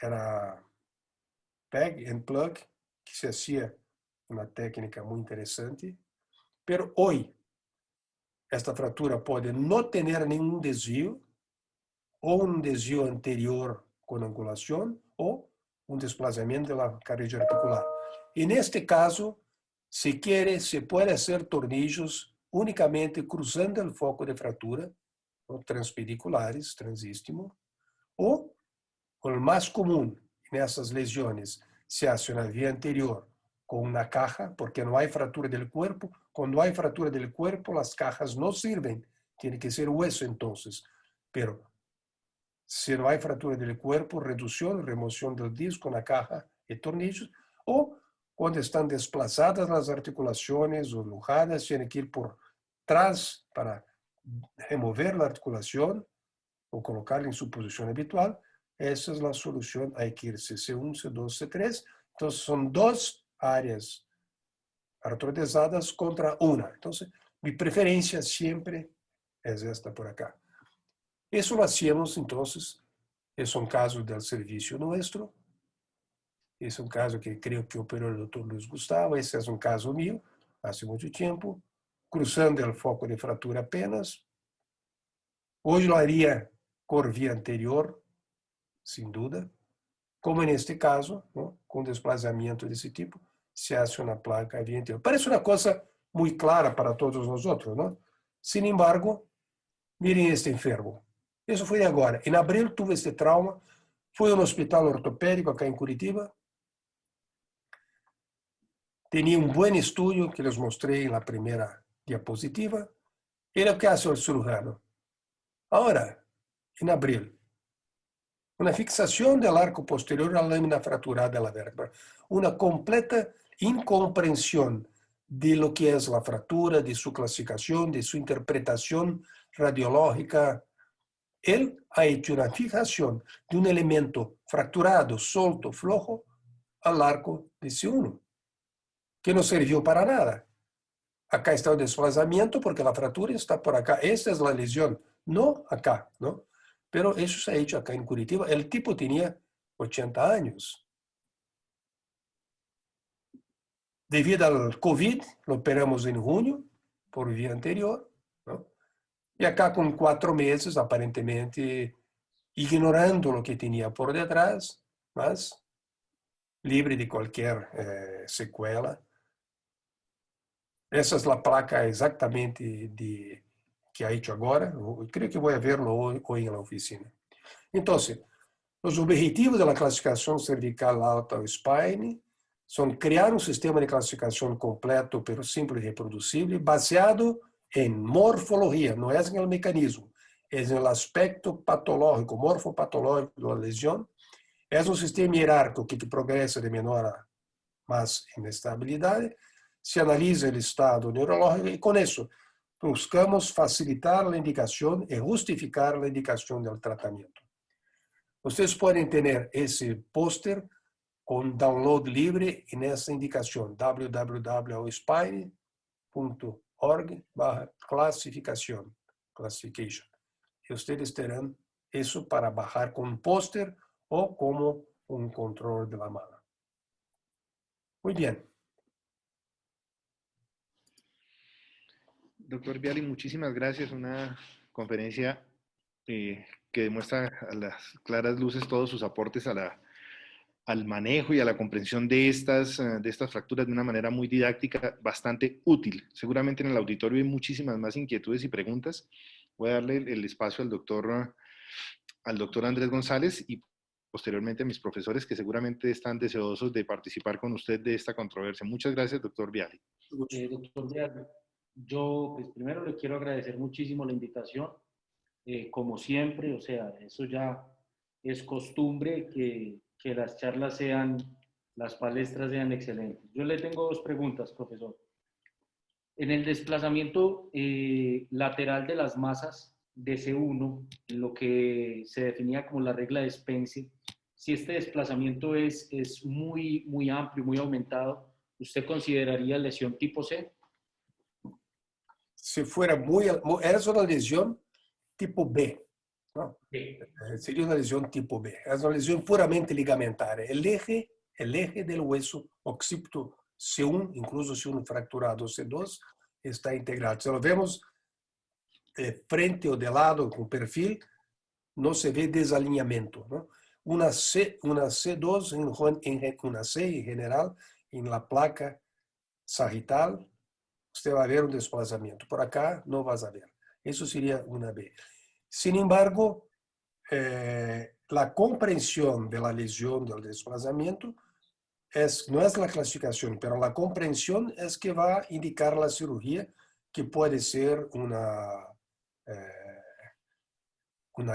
Era peg and plug, que se hacía una técnica muy interesante Pero hoy, esta fractura puede no tener ningún desvío, o un desvío anterior con angulación, o un desplazamiento de la carilla articular. En este caso, si quiere, se puede hacer tornillos únicamente cruzando el foco de fractura, ¿no? Transpediculares, transístimo, o el más común en esas lesiones se hace una vía anterior con una caja, porque no hay fractura del cuerpo. Cuando hay fractura del cuerpo, las cajas no sirven, tiene que ser hueso entonces. Pero si no hay fractura del cuerpo, reducción, remoción del disco, una caja y tornillos, o cuando están desplazadas las articulaciones o lujadas, tiene que ir por atrás para remover la articulación o colocarla en su posición habitual. Esa es la solución. Hay que irse C1, C2, C3. Entonces son dos áreas artrodizadas contra una. Entonces, mi preferencia siempre es esta por acá. Eso lo hacíamos entonces. Es un caso del servicio nuestro. Es un caso que creo que operó el doctor Luis Gustavo. Ese es un caso mío, hace mucho tiempo, cruzando el foco de fractura apenas. Hoy lo haría por vía anterior, sin duda. Como en este caso, ¿no? Con desplazamiento de ese tipo, se hace una placa vía anterior. Parece una cosa muy clara para todos nosotros, ¿no? Sin embargo, miren este enfermo. Eso fue de agora. En abril tuve este trauma. Fui a un hospital ortopédico acá en Curitiba. Tenía un buen estudio que les mostré en la primera diapositiva. Y lo que hace el cirujano. Ahora, en abril, una fixación del arco posterior a la lámina fracturada de la vértebra. Una completa incomprensión de lo que es la fractura, de su clasificación, de su interpretación radiológica. Él ha hecho una fijación de un elemento fracturado, solto, flojo, al arco de C1, que no sirvió para nada. Acá está el desplazamiento porque la fractura está por acá. Esta es la lesión, no acá, ¿no? Pero eso se ha hecho acá en Curitiba. El tipo tenía 80 años. Debido al COVID, lo operamos en junio, por vía anterior, ¿no? Y acá con 4 meses, aparentemente, ignorando lo que tenía por detrás, mas libre de cualquier secuela. Essa é a placa exatamente que ha hecho agora. Eu creio que vou verlo hoje na oficina. Então, os objetivos da classificação cervical alta ou spine são criar um sistema de classificação completo, pero simples e reproducível, baseado em morfologia, não é no mecanismo, é no aspecto patológico, morfopatológico da lesão. É um sistema hierárquico que progressa de menor a mais inestabilidade. Se analisa o estado neurológico e, com isso, buscamos facilitar a indicação e justificar a indicação do tratamento. Vocês podem ter esse póster com download livre nessa indicação, www.spine.org/classification. E vocês terão isso para baixar com póster ou como um controle de la mano. Muito bem. Doctor Viali, muchísimas gracias. Una conferencia que demuestra a las claras luces todos sus aportes al manejo y a la comprensión de estas fracturas de una manera muy didáctica, bastante útil. Seguramente en el auditorio hay muchísimas más inquietudes y preguntas. Voy a darle el espacio al doctor Andrés González y posteriormente a mis profesores que seguramente están deseosos de participar con usted de esta controversia. Muchas gracias, doctor Viali. Doctor Viali, yo pues, primero le quiero agradecer muchísimo la invitación. Como siempre, o sea, eso ya es costumbre que las charlas las palestras sean excelentes. Yo le tengo dos preguntas, profesor. En el desplazamiento lateral de las masas de C1, en lo que se definía como la regla de Spencer, si este desplazamiento es muy, muy amplio, muy aumentado, ¿usted consideraría lesión tipo C? Si fuera es una lesión tipo B, ¿no? Sí. Sería una lesión tipo B. Es una lesión puramente ligamentaria. El eje del hueso occipito C1, incluso C1 fracturado C2, está integrado. Si lo vemos de frente o de lado con perfil, no se ve desalinamiento, ¿no? Una C2, una C en general, en la placa sagital, usted va a ver un desplazamiento. Por acá no vas a ver. Eso sería una B. Sin embargo, la comprensión de la lesión del desplazamiento no es la clasificación, pero la comprensión es que va a indicar la cirugía, que puede ser una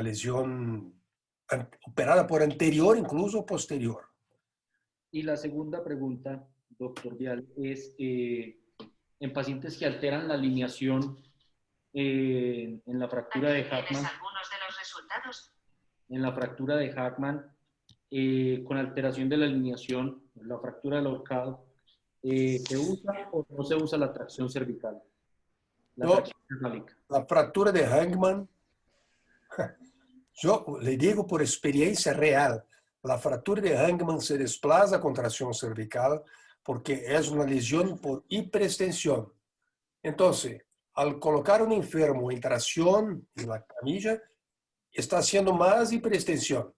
lesión operada por anterior, incluso posterior. Y la segunda pregunta, doctor Vial, es en pacientes que alteran la alineación en la fractura de Hackman. Algunos de los resultados. En la fractura de Hackman, con alteración de la alineación, la fractura del ahorcado, ¿se usa o no se usa la tracción cervical? La No, tracción cefálica. la fractura de Hackman, yo le digo por experiencia real, la fractura de Hackman se desplaza con tracción cervical porque es una lesión por hiperextensión. Entonces, al colocar un enfermo en tracción en la camilla, está haciendo más hiperextensión.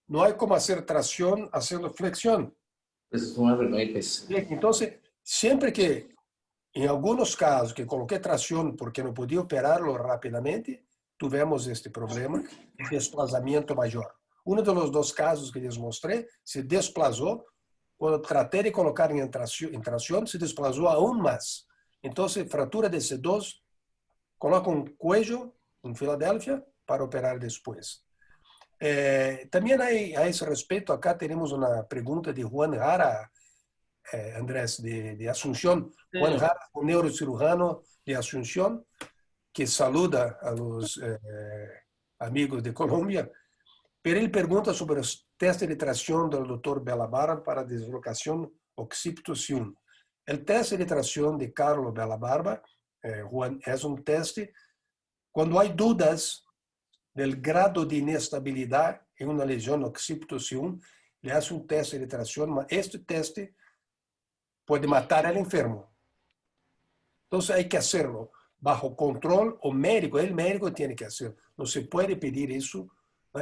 No hay como hacer tracción haciendo flexión. Pues es una verdad, pues. Entonces, siempre que, en algunos casos, que coloqué tracción porque no podía operarlo rápidamente, tuvimos este problema de desplazamiento mayor. Uno de los dos casos que les mostré se desplazó. Cuando traté de colocar en tracción, se desplazó aún más. Entonces, fractura de C2, coloca un cuello en Filadelfia para operar después. También hay, a ese respecto, acá tenemos una pregunta de Juan Jara, Andrés, de Asunción. Sí. Juan Jara, un neurocirujano de Asunción, que saluda a los amigos de Colombia, pero él pregunta sobre el test de tracción del doctor Bellabarba para deslocación occipito-C1. El test de tracción de Carlos Bellabarba, Juan, es un test cuando hay dudas del grado de inestabilidad en una lesión occipito-C1, le hace un test de tracción. Este test puede matar al enfermo. Entonces hay que hacerlo bajo control o médico. El médico tiene que hacerlo. No se puede pedir eso.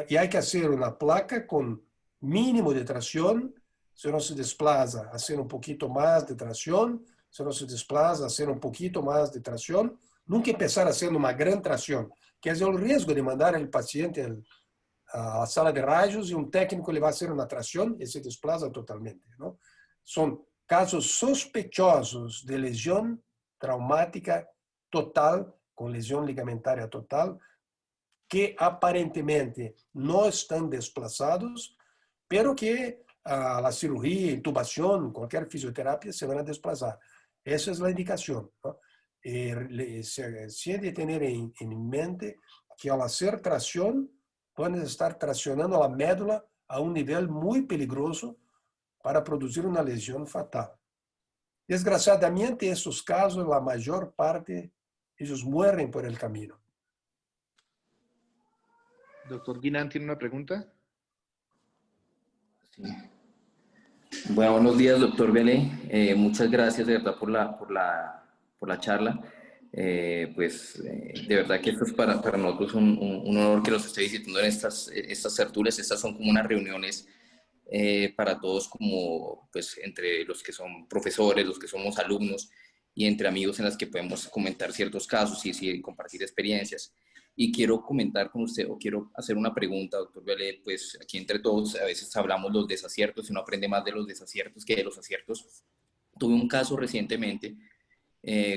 Y hay que hacer una placa con mínimo de tracción. Si no se desplaza, hacer un poquito más de tracción. Si no se desplaza, hacer un poquito más de tracción. Nunca empezar haciendo una gran tracción, que es el riesgo de mandar al paciente a la sala de rayos y un técnico le va a hacer una tracción y se desplaza totalmente, ¿no? Son casos sospechosos de lesión traumática total, con lesión ligamentaria total, que aparentemente no están desplazados, pero que a la cirugía, intubación, cualquier fisioterapia se van a desplazar. Esa es la indicación, ¿no? Se ha de tener en mente que al hacer tracción, pueden estar traccionando la médula a un nivel muy peligroso para producir una lesión fatal. Desgraciadamente, estos casos, la mayor parte, ellos mueren por el camino. Doctor Guinan, ¿tiene una pregunta? Sí. Bueno, buenos días, doctor Belé. Muchas gracias de verdad por la charla. De verdad que esto es para nosotros un honor que los esté visitando en estas tertulias. Estas son como unas reuniones para todos, como pues entre los que son profesores, los que somos alumnos y entre amigos en las que podemos comentar ciertos casos y compartir experiencias. Y quiero comentar con usted, o quiero hacer una pregunta, doctor Belé. Pues aquí entre todos a veces hablamos los desaciertos y uno aprende más de los desaciertos que de los aciertos. Tuve un caso recientemente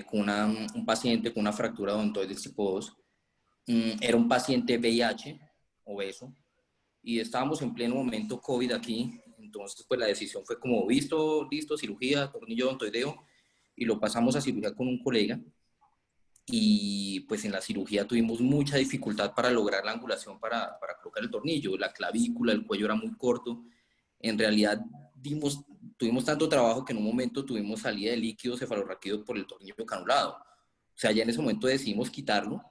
con un paciente con una fractura odontoides tipo 2. Era un paciente VIH, obeso, y estábamos en pleno momento COVID aquí. Entonces pues la decisión fue como listo, cirugía, tornillo odontoideo, y lo pasamos a cirugía con un colega. Y pues en la cirugía tuvimos mucha dificultad para lograr la angulación para colocar el tornillo. La clavícula, el cuello era muy corto. En realidad tuvimos tanto trabajo que en un momento tuvimos salida de líquido cefalorraquídeo por el tornillo canulado. O sea, ya en ese momento decidimos quitarlo.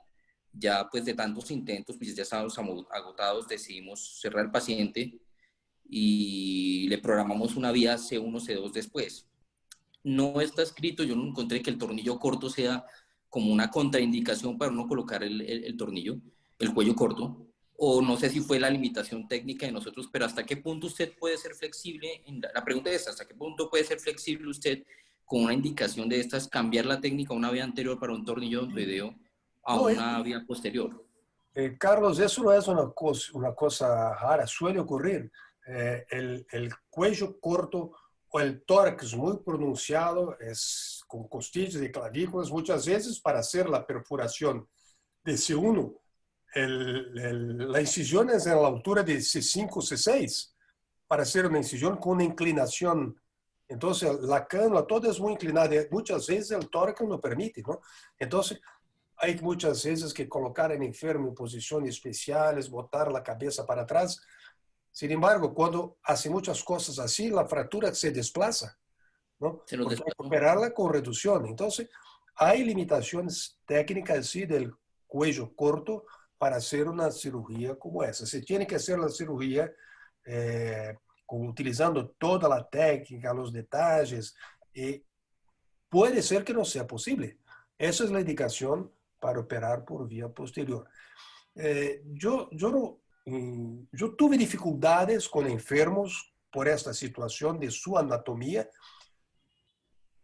Ya pues de tantos intentos, pues ya estábamos agotados, decidimos cerrar el paciente y le programamos una vía C1, C2 después. no está escrito, yo no encontré que el tornillo corto sea como una contraindicación para uno colocar el tornillo, el cuello corto, o no sé si fue la limitación técnica de nosotros, pero ¿hasta qué punto usted puede ser flexible? La pregunta es, ¿hasta qué punto puede ser flexible usted con una indicación de estas, cambiar la técnica a una vía anterior para un tornillo de dedo a No, una vía posterior? Carlos, eso no es una cosa rara, suele ocurrir. El cuello corto o el tórax muy pronunciado es con costillas y clavículas, muchas veces para hacer la perforación de C1, la incisión es en la altura de C5, C6, para hacer una incisión con una inclinación. Entonces, la cánula toda es muy inclinada. Muchas veces el tórax no permite, ¿no? Entonces, hay muchas veces que colocar al enfermo en posiciones especiales, botar la cabeza para atrás. Sin embargo, cuando hace muchas cosas así, la fractura se desplaza, ¿no? Se nos Porque hay que desplazó. operarla con reducción. Entonces, hay limitaciones técnicas sí, del cuello corto para hacer una cirugía como esa. Se tiene que hacer la cirugía eh, utilizando toda la técnica, los detalles, y puede ser que no sea posible. Esa es la indicación para operar por vía posterior. Yo tuve dificultades con enfermos por esta situación de su anatomía,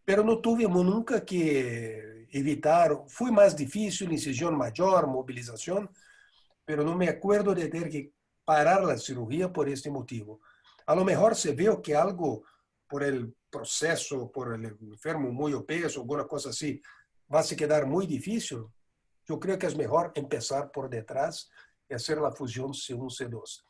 pero no tuve nunca que evitar. Fue más difícil, incisión mayor, movilización, pero no me acuerdo de tener que parar la cirugía por este motivo. A lo mejor se ve que algo por el proceso, por el enfermo muy obeso, alguna cosa así, va a se quedar muy difícil. Yo creo que es mejor empezar por detrás y hacer la fusión C1, C2.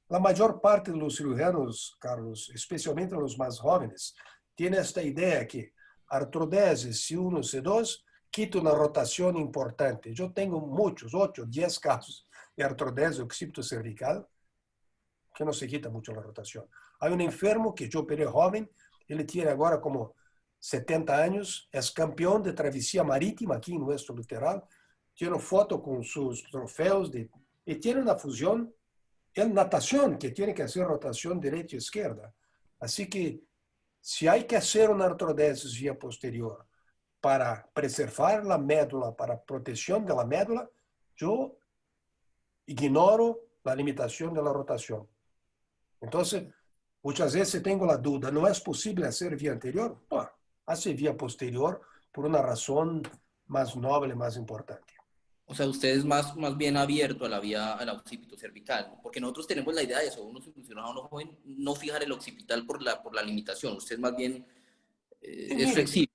La mayor parte de los cirujanos, Carlos, especialmente los más jóvenes, tiene esta idea que artrodesis C1, C2 quita una rotación importante. Yo tengo muchos, 8, 10 casos de artrodesis occipito cervical que no se quita mucho la rotación. Hay un enfermo que yo operé joven, él tiene ahora como 70 años, es campeón de travesía marítima aquí en nuestro litoral, tiene foto con sus trofeos y tiene una fusión en natación que tiene que hacer rotación derecha e izquierda. Así que si hay que hacer una artrodesis vía posterior para preservar la médula, para protección de la médula, yo ignoro la limitación de la rotación. Entonces, muchas veces tengo la duda, ¿no es posible hacer vía anterior? Bueno, hace vía posterior por una razón más noble, más importante. O sea, usted es más bien abierto a la vía, al occipito cervical, ¿no? Porque nosotros tenemos la idea de eso, uno solucionado, uno joven, no fijar el occipital por la limitación. Usted más bien Sí, es mire, flexible.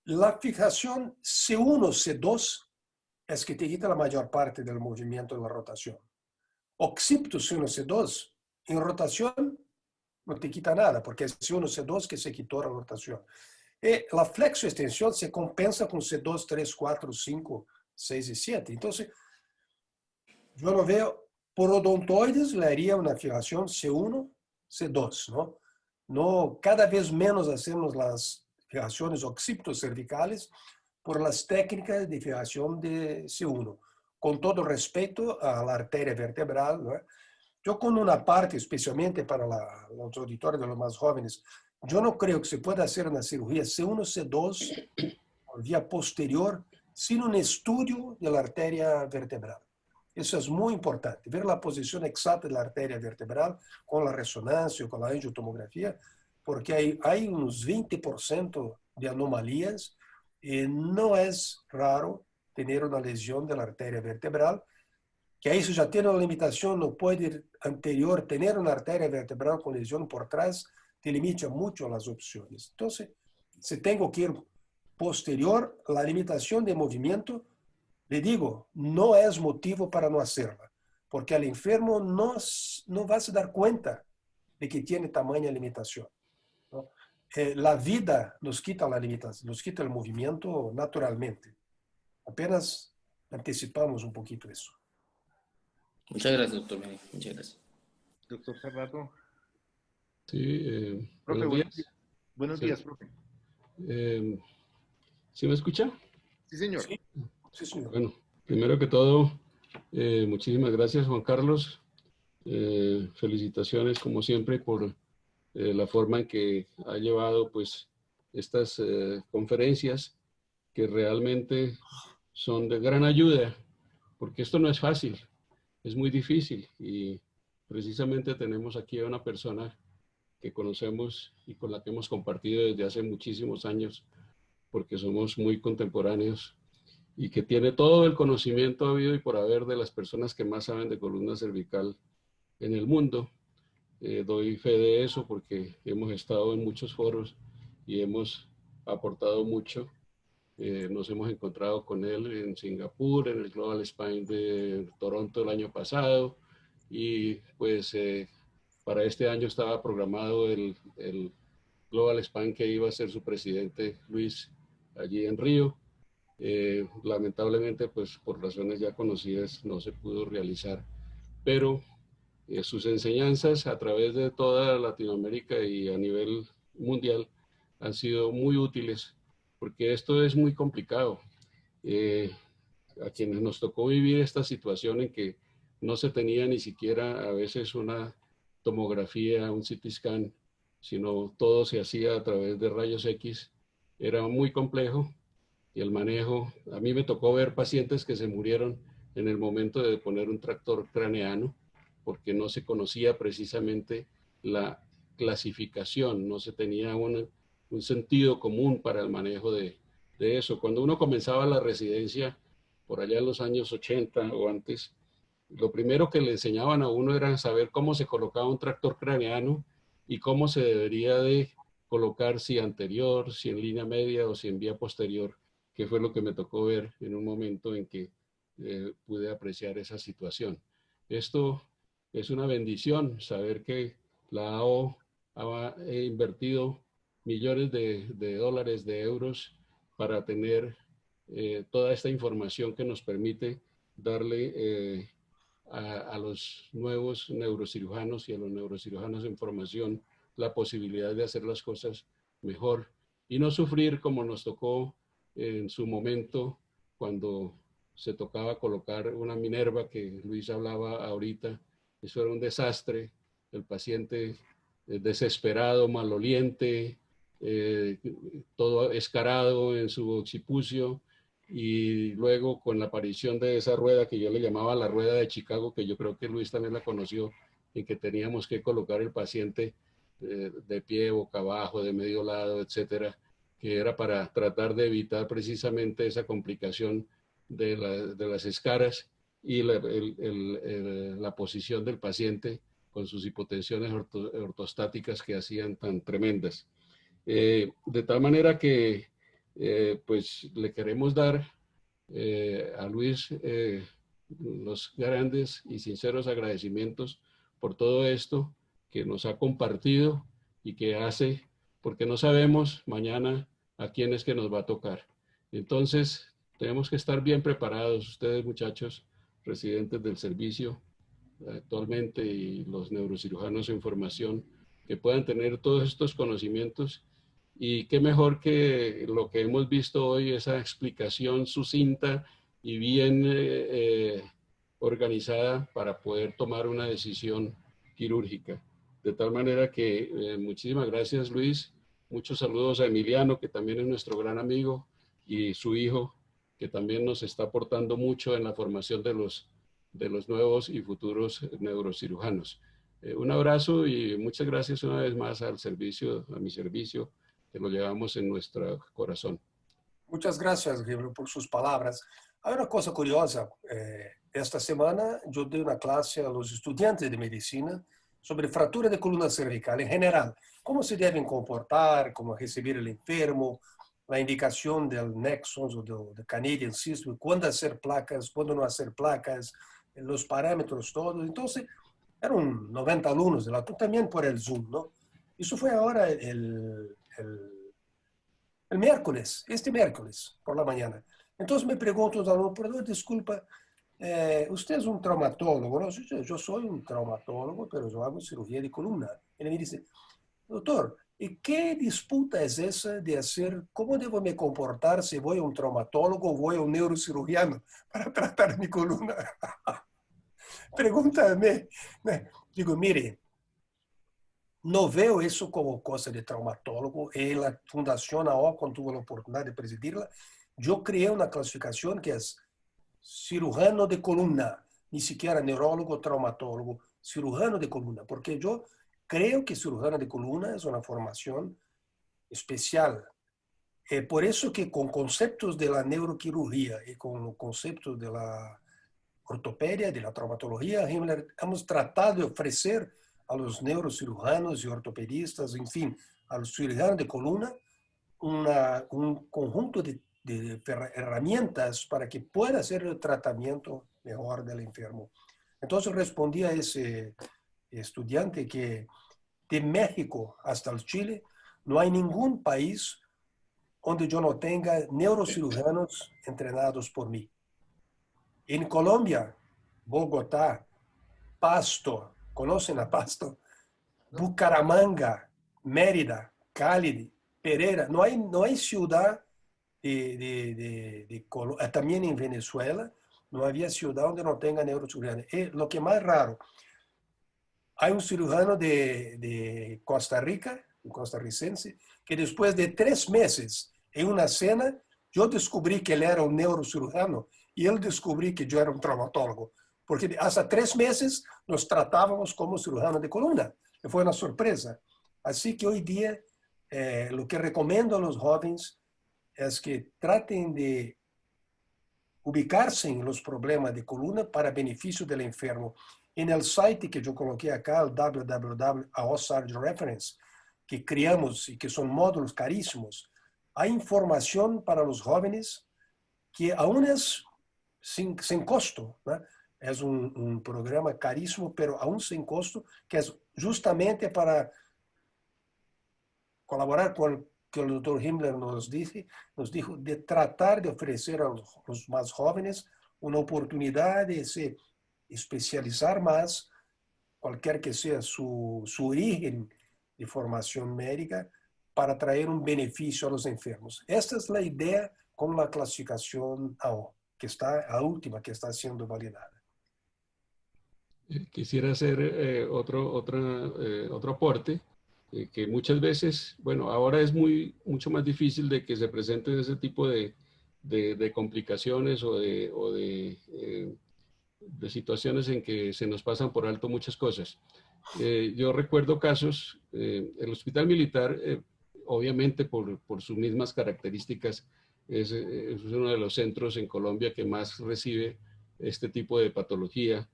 la fijación C1, C2 es que te quita la mayor parte del movimiento de la rotación. Occipito C1, C2 en rotación no te quita nada, porque es C1, C2 que se quitó la rotación. Y la flexo-extensión se compensa con C2, 3, 4, 5, 6 y 7. Entonces, yo lo veo, por odontoides le haría una fijación C1, C2, ¿no? No, cada vez menos hacemos las fijaciones occipitocervicales por las técnicas de fijación de C1, con todo respeto a la arteria vertebral, ¿no? Yo con una parte, especialmente para los auditores de los más jóvenes, yo no creo que se pueda hacer una cirugía C1, C2 por vía posterior sin un estudio de la arteria vertebral. Eso es muy importante, ver la posición exacta de la arteria vertebral con la resonancia o con la angiotomografía, porque hay unos 20% de anomalías y no es raro tener una lesión de la arteria vertebral, que ahí eso ya tiene una limitación, no puede ir anterior, tener una arteria vertebral con lesión por atrás, te limita mucho las opciones. Entonces, si tengo que ir posterior, la limitación de movimiento, le digo, no es motivo para no hacerla, porque el enfermo no va a se dar cuenta de que tiene tamaña limitación, ¿no? La vida nos quita la limitación, nos quita el movimiento naturalmente. Apenas anticipamos un poquito eso. Muchas gracias, doctor Meni. Muchas gracias. Doctor Cerrato. Sí, Profe, buenos días. buenos Sí. días, profe. ¿Sí me escucha? Sí, señor. Sí, sí, señor. Bueno, primero que todo, muchísimas gracias, Juan Carlos. Felicitaciones, como siempre, por la forma en que ha llevado pues, estas conferencias que realmente son de gran ayuda, porque esto no es fácil, es muy difícil y precisamente tenemos aquí a una persona que conocemos y con la que hemos compartido desde hace muchísimos años, porque somos muy contemporáneos y que tiene todo el conocimiento habido y por haber de las personas que más saben de columna cervical en el mundo. Doy fe de eso porque hemos estado en muchos foros y hemos aportado mucho. Nos hemos encontrado con él en Singapur, en el Global Spine de Toronto el año pasado y pues para este año estaba programado el Global Spine que iba a ser su presidente Luis allí en Río. Lamentablemente pues por razones ya conocidas no se pudo realizar, pero sus enseñanzas a través de toda Latinoamérica y a nivel mundial han sido muy útiles porque esto es muy complicado. A quienes nos tocó vivir esta situación en que no se tenía ni siquiera a veces una tomografía, un CT scan, sino todo se hacía a través de rayos X, era muy complejo y el manejo, a mí me tocó ver pacientes que se murieron en el momento de poner un tractor craneano, porque no se conocía precisamente la clasificación, no se tenía un sentido común para el manejo de eso. Cuando uno comenzaba la residencia, por allá en los años 80 o antes, lo primero que le enseñaban a uno era saber cómo se colocaba un tractor craneano y cómo se debería de colocar, si anterior, si en línea media o si en vía posterior, que fue lo que me tocó ver en un momento en que pude apreciar esa situación. Esto es una bendición, saber que la AO ha invertido millones de dólares, de euros, para tener toda esta información que nos permite darle a los nuevos neurocirujanos y a los neurocirujanos en formación la posibilidad de hacer las cosas mejor y no sufrir como nos tocó en su momento cuando se tocaba colocar una Minerva que Luis hablaba ahorita. Eso era un desastre, el paciente desesperado, maloliente, todo escarado en su occipucio, y luego con la aparición de esa rueda que yo le llamaba la rueda de Chicago, que yo creo que Luis también la conoció, en que teníamos que colocar el paciente de pie, boca abajo, de medio lado, etcétera, que era para tratar de evitar precisamente esa complicación de las escaras y la posición del paciente con sus hipotensiones ortostáticas que hacían tan tremendas. De tal manera que pues le queremos dar a Luis los grandes y sinceros agradecimientos por todo esto que nos ha compartido y que hace, porque no sabemos mañana a quién es que nos va a tocar. Entonces, tenemos que estar bien preparados, ustedes muchachos, residentes del servicio actualmente y los neurocirujanos en formación, que puedan tener todos estos conocimientos. Y qué mejor que lo que hemos visto hoy, esa explicación sucinta y bien organizada para poder tomar una decisión quirúrgica. De tal manera que muchísimas gracias, Luis. Muchos saludos a Emiliano, que también es nuestro gran amigo, y su hijo, que también nos está aportando mucho en la formación de los nuevos y futuros neurocirujanos. Un abrazo y muchas gracias una vez más al servicio, a mi servicio, que lo llevamos en nuestro corazón. Muchas gracias, Gabriel, por sus palabras. Hay una cosa curiosa. Esta semana yo doy una clase a los estudiantes de medicina sobre fractura de columna cervical en general. Cómo se deben comportar, cómo recibir el enfermo, la indicación del Nexus o del Canadian System, cuándo hacer placas, cuándo no hacer placas, los parámetros, todo. Entonces, eran 90 alumnos, también por el Zoom, ¿no? Eso fue ahora el miércoles, este miércoles por la mañana. Entonces me pregunto, profesor, disculpa, usted es un traumatólogo, ¿no? Yo soy un traumatólogo, pero yo hago cirugía de columna. Y él me dice, doctor, ¿y qué disputa es esa de hacer, cómo debo me comportar si voy a un traumatólogo o voy a un neurocirujano para tratar mi columna? Pregúntame. Digo, mire, no veo eso como cosa de traumatólogo. En la Fundación AO, cuando tuve la oportunidad de presidirla, yo creé una clasificación que es cirujano de columna, ni siquiera neurólogo, traumatólogo, cirujano de columna, porque yo creo que cirujano de columna es una formación especial. Por eso que con conceptos de la neuroquirurgia y con conceptos de la ortopedia, de la traumatología, hemos tratado de ofrecer a los neurocirujanos y ortopedistas, en fin, a los cirujanos de columna, un conjunto de herramientas para que pueda hacer el tratamiento mejor del enfermo. Entonces respondí a ese estudiante que de México hasta el Chile no hay ningún país donde yo no tenga neurocirujanos entrenados por mí. En Colombia, Bogotá, Pasto, ¿conocen a Pasto? Bucaramanga, Mérida, Cali, Pereira. No hay ciudad también en Venezuela, no había ciudad donde no tenga neurocirujano. Lo que más raro, hay un cirujano de Costa Rica, un costarricense, que después de 3 meses en una cena, yo descubrí que él era un neurocirujano y él descubrí que yo era un traumatólogo, porque hasta 3 meses nos tratábamos como cirujano de columna. Fue una sorpresa. Así que hoy día lo que recomiendo a los jóvenes es que traten de ubicarse en los problemas de columna para beneficio del enfermo. En el site que yo coloqué acá, el www.AOSurgery Reference, que creamos y que son módulos carísimos, hay información para los jóvenes que aún es sin costo, ¿no? Es un programa carísimo, pero aún sin costo, que es justamente para colaborar con el que el doctor Himmler nos dijo, de tratar de ofrecer a los más jóvenes una oportunidad de se especializar más, cualquier que sea su origen de formación médica, para traer un beneficio a los enfermos. Esta es la idea con la clasificación AO, que está, la última que está siendo validada. Quisiera hacer otro aporte, que muchas veces, bueno, ahora es mucho más difícil de que se presenten ese tipo de complicaciones o de situaciones en que se nos pasan por alto muchas cosas. Yo recuerdo casos, el Hospital Militar, obviamente por sus mismas características, es uno de los centros en Colombia que más recibe este tipo de patología,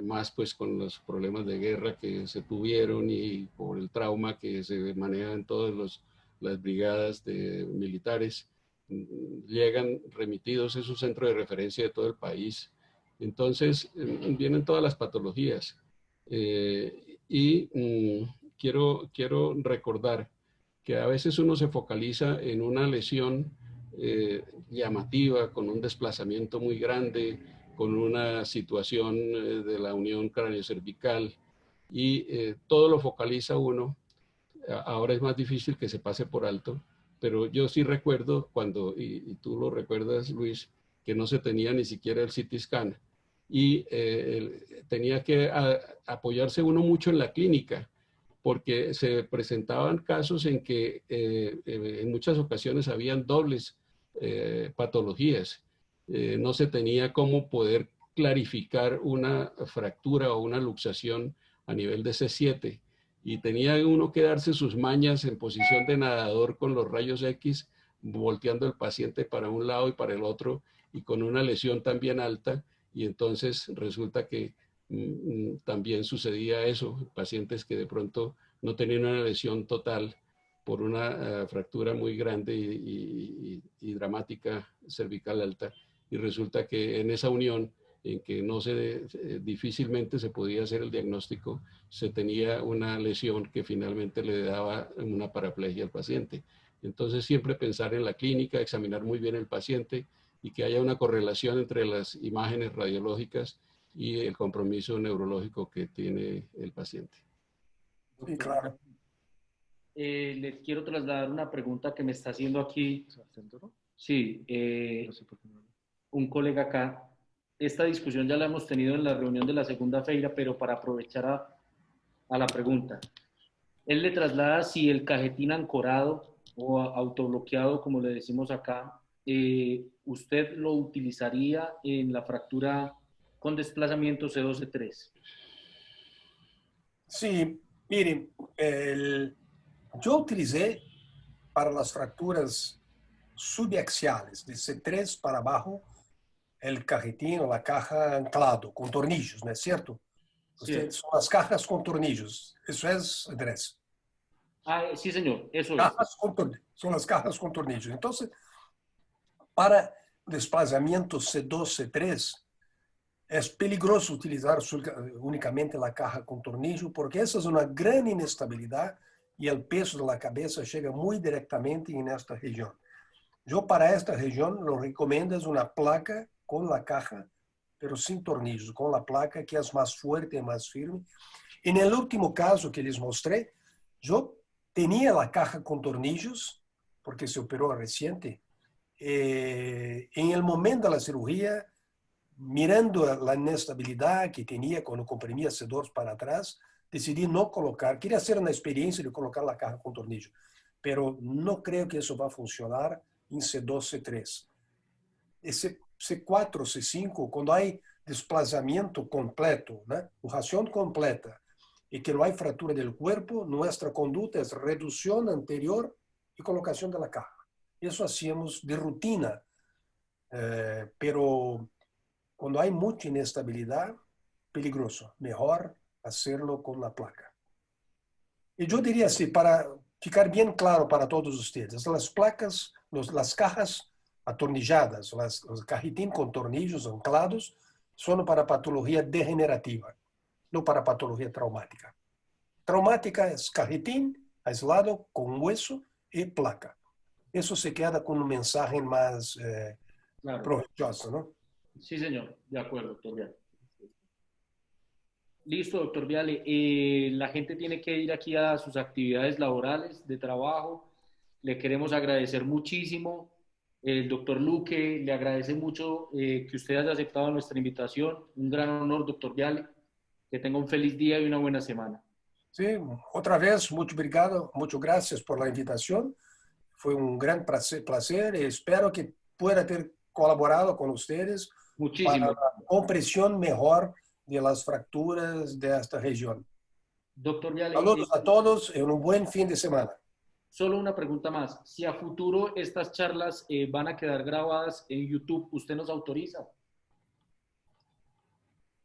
más pues con los problemas de guerra que se tuvieron y por el trauma que se maneja en todas las brigadas de militares. Llegan remitidos, es un centro de referencia de todo el país. Entonces, vienen todas las patologías. Quiero recordar que a veces uno se focaliza en una lesión llamativa, con un desplazamiento muy grande, con una situación de la unión craneocervical, y todo lo focaliza uno. Ahora es más difícil que se pase por alto, pero yo sí recuerdo cuando, y tú lo recuerdas, Luis, que no se tenía ni siquiera el CT scan y tenía que apoyarse uno mucho en la clínica, porque se presentaban casos en que en muchas ocasiones habían dobles patologías. No se tenía cómo poder clarificar una fractura o una luxación a nivel de C7, y tenía uno que darse sus mañas en posición de nadador con los rayos X, volteando el paciente para un lado y para el otro, y con una lesión también alta, y entonces resulta que también sucedía eso, pacientes que de pronto no tenían una lesión total por una fractura muy grande y dramática cervical alta, y resulta que en esa unión en que difícilmente se podía hacer el diagnóstico, se tenía una lesión que finalmente le daba una paraplegia al paciente. Entonces siempre pensar en la clínica, examinar muy bien el paciente y que haya una correlación entre las imágenes radiológicas y el compromiso neurológico que tiene el paciente. Sí, claro. Les quiero trasladar una pregunta que me está haciendo aquí. Sí, un colega acá. Esta discusión ya la hemos tenido en la reunión de la segunda feira, pero para aprovechar a la pregunta. Él le traslada si el cajetín ancorado o autobloqueado, como le decimos acá, usted lo utilizaría en la fractura con desplazamiento C2-C3. Sí, mire, yo utilicé para las fracturas subaxiales, de C3 para abajo, el cajetín o la caja anclado, con tornillos, ¿no es cierto? Sí. Son las cajas con tornillos. Eso es, Andrés. Sí, señor, eso es. Cajas con son las cajas con tornillos. Entonces, para desplazamiento C2, C3, es peligroso utilizar únicamente la caja con tornillo porque esa es una gran inestabilidad y el peso de la cabeza llega muy directamente en esta región. Yo para esta región lo recomiendo es una placa con la caja, pero sin tornillos, con la placa que es más fuerte y más firme. En el último caso que les mostré, yo tenía la caja con tornillos, porque se operó reciente. En el momento de la cirugía, mirando la inestabilidad que tenía cuando comprimía C2 para atrás, decidí no colocar, quería hacer una experiencia de colocar la caja con tornillo, pero no creo que eso va a funcionar en C2, C3. Ese C4, C5, cuando hay desplazamiento completo, ¿no? Lujación completa, y que no hay fractura del cuerpo, nuestra conducta es reducción anterior y colocación de la caja. Eso hacíamos de rutina, pero cuando hay mucha inestabilidad, peligroso. Mejor hacerlo con la placa. Y yo diría así, para ficar bien claro para todos ustedes, las placas, las cajas atornilladas, los cajetín con tornillos anclados, son para patología degenerativa, no para patología traumática. Traumática es cajetín aislado con hueso y placa. Eso se queda con un mensaje más Claro. provechoso, ¿no? Sí, señor, de acuerdo, doctor Viale. Listo, doctor Viale. La gente tiene que ir aquí a sus actividades laborales, de trabajo. Le queremos agradecer muchísimo. El doctor Luque le agradece mucho que usted haya aceptado nuestra invitación. Un gran honor, doctor Viale. Que tenga un feliz día y una buena semana. Sí, otra vez, mucho obrigado, muchas gracias por la invitación. Fue un gran placer y espero que pueda haber colaborado con ustedes para Muchísimo. la comprensión mejor de las fracturas de esta región. Doctor Viale, Saludos a todos y un buen fin de semana. solo una pregunta más. Si a futuro estas charlas van a quedar grabadas en YouTube, ¿usted nos autoriza?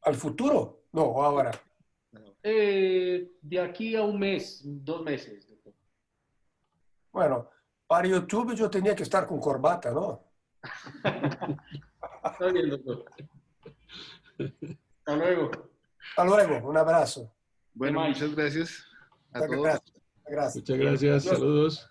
¿Al futuro? No, ahora. De aquí a un mes, 2 meses. Doctor. Bueno, para YouTube yo tenía que estar con corbata, ¿no? Está bien, doctor. Hasta luego. Hasta luego, un abrazo. Bueno, Bye. muchas gracias a Muchas todos. gracias. Gracias. Muchas gracias, saludos.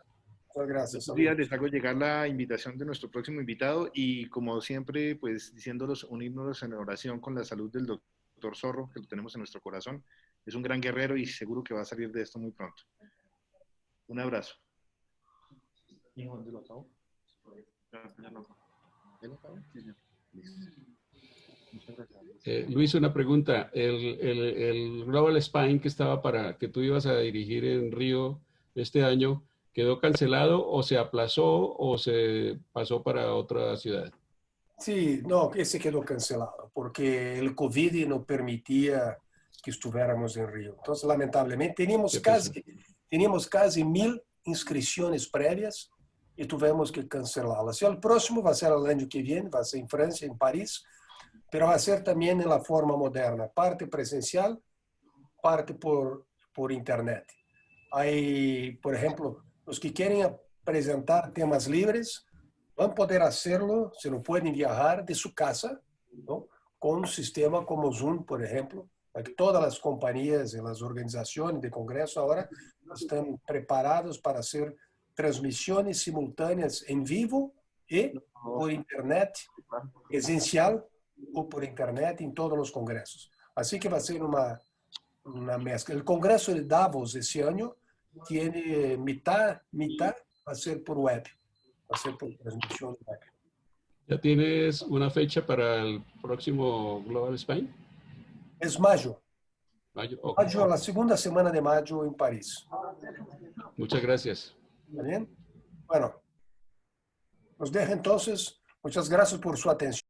Muchas gracias. Estos días les hago llegar la invitación de nuestro próximo invitado y como siempre, pues diciéndolos, unirnos en oración con la salud del doctor Zorro, que lo tenemos en nuestro corazón. Es un gran guerrero y seguro que va a salir de esto muy pronto. Un abrazo. ¿Y dónde lo acabó? ¿Ya lo acabó? Sí, señor. Listo. Muchas gracias. Luis, una pregunta. El Global Spine que tú ibas a dirigir en Río este año, ¿quedó cancelado o se aplazó o se pasó para otra ciudad? Sí, no, ese quedó cancelado porque el COVID no permitía que estuviéramos en Río. Entonces, lamentablemente, teníamos casi 1000 inscripciones previas y tuvimos que cancelarlas. Y el próximo va a ser el año que viene, va a ser en Francia, en París, pero va a ser también en la forma moderna, parte presencial, parte por internet. Hay, por ejemplo, los que quieren presentar temas libres van a poder hacerlo, si no pueden viajar, de su casa, ¿no? Con un sistema como Zoom, por ejemplo. Todas las compañías y las organizaciones de congreso ahora están preparados para hacer transmisiones simultáneas en vivo y por internet, presencial o por internet en todos los congresos. Así que va a ser una mezcla. El congreso de Davos ese año tiene mitad va a ser por web, va a ser por transmisión web. ¿Ya tienes una fecha para el próximo Global Spine? Es mayo. Mayo, ok. Mayo, la segunda semana de mayo en París. Muchas gracias. ¿Está bien? Bueno, nos dejo entonces. Muchas gracias por su atención.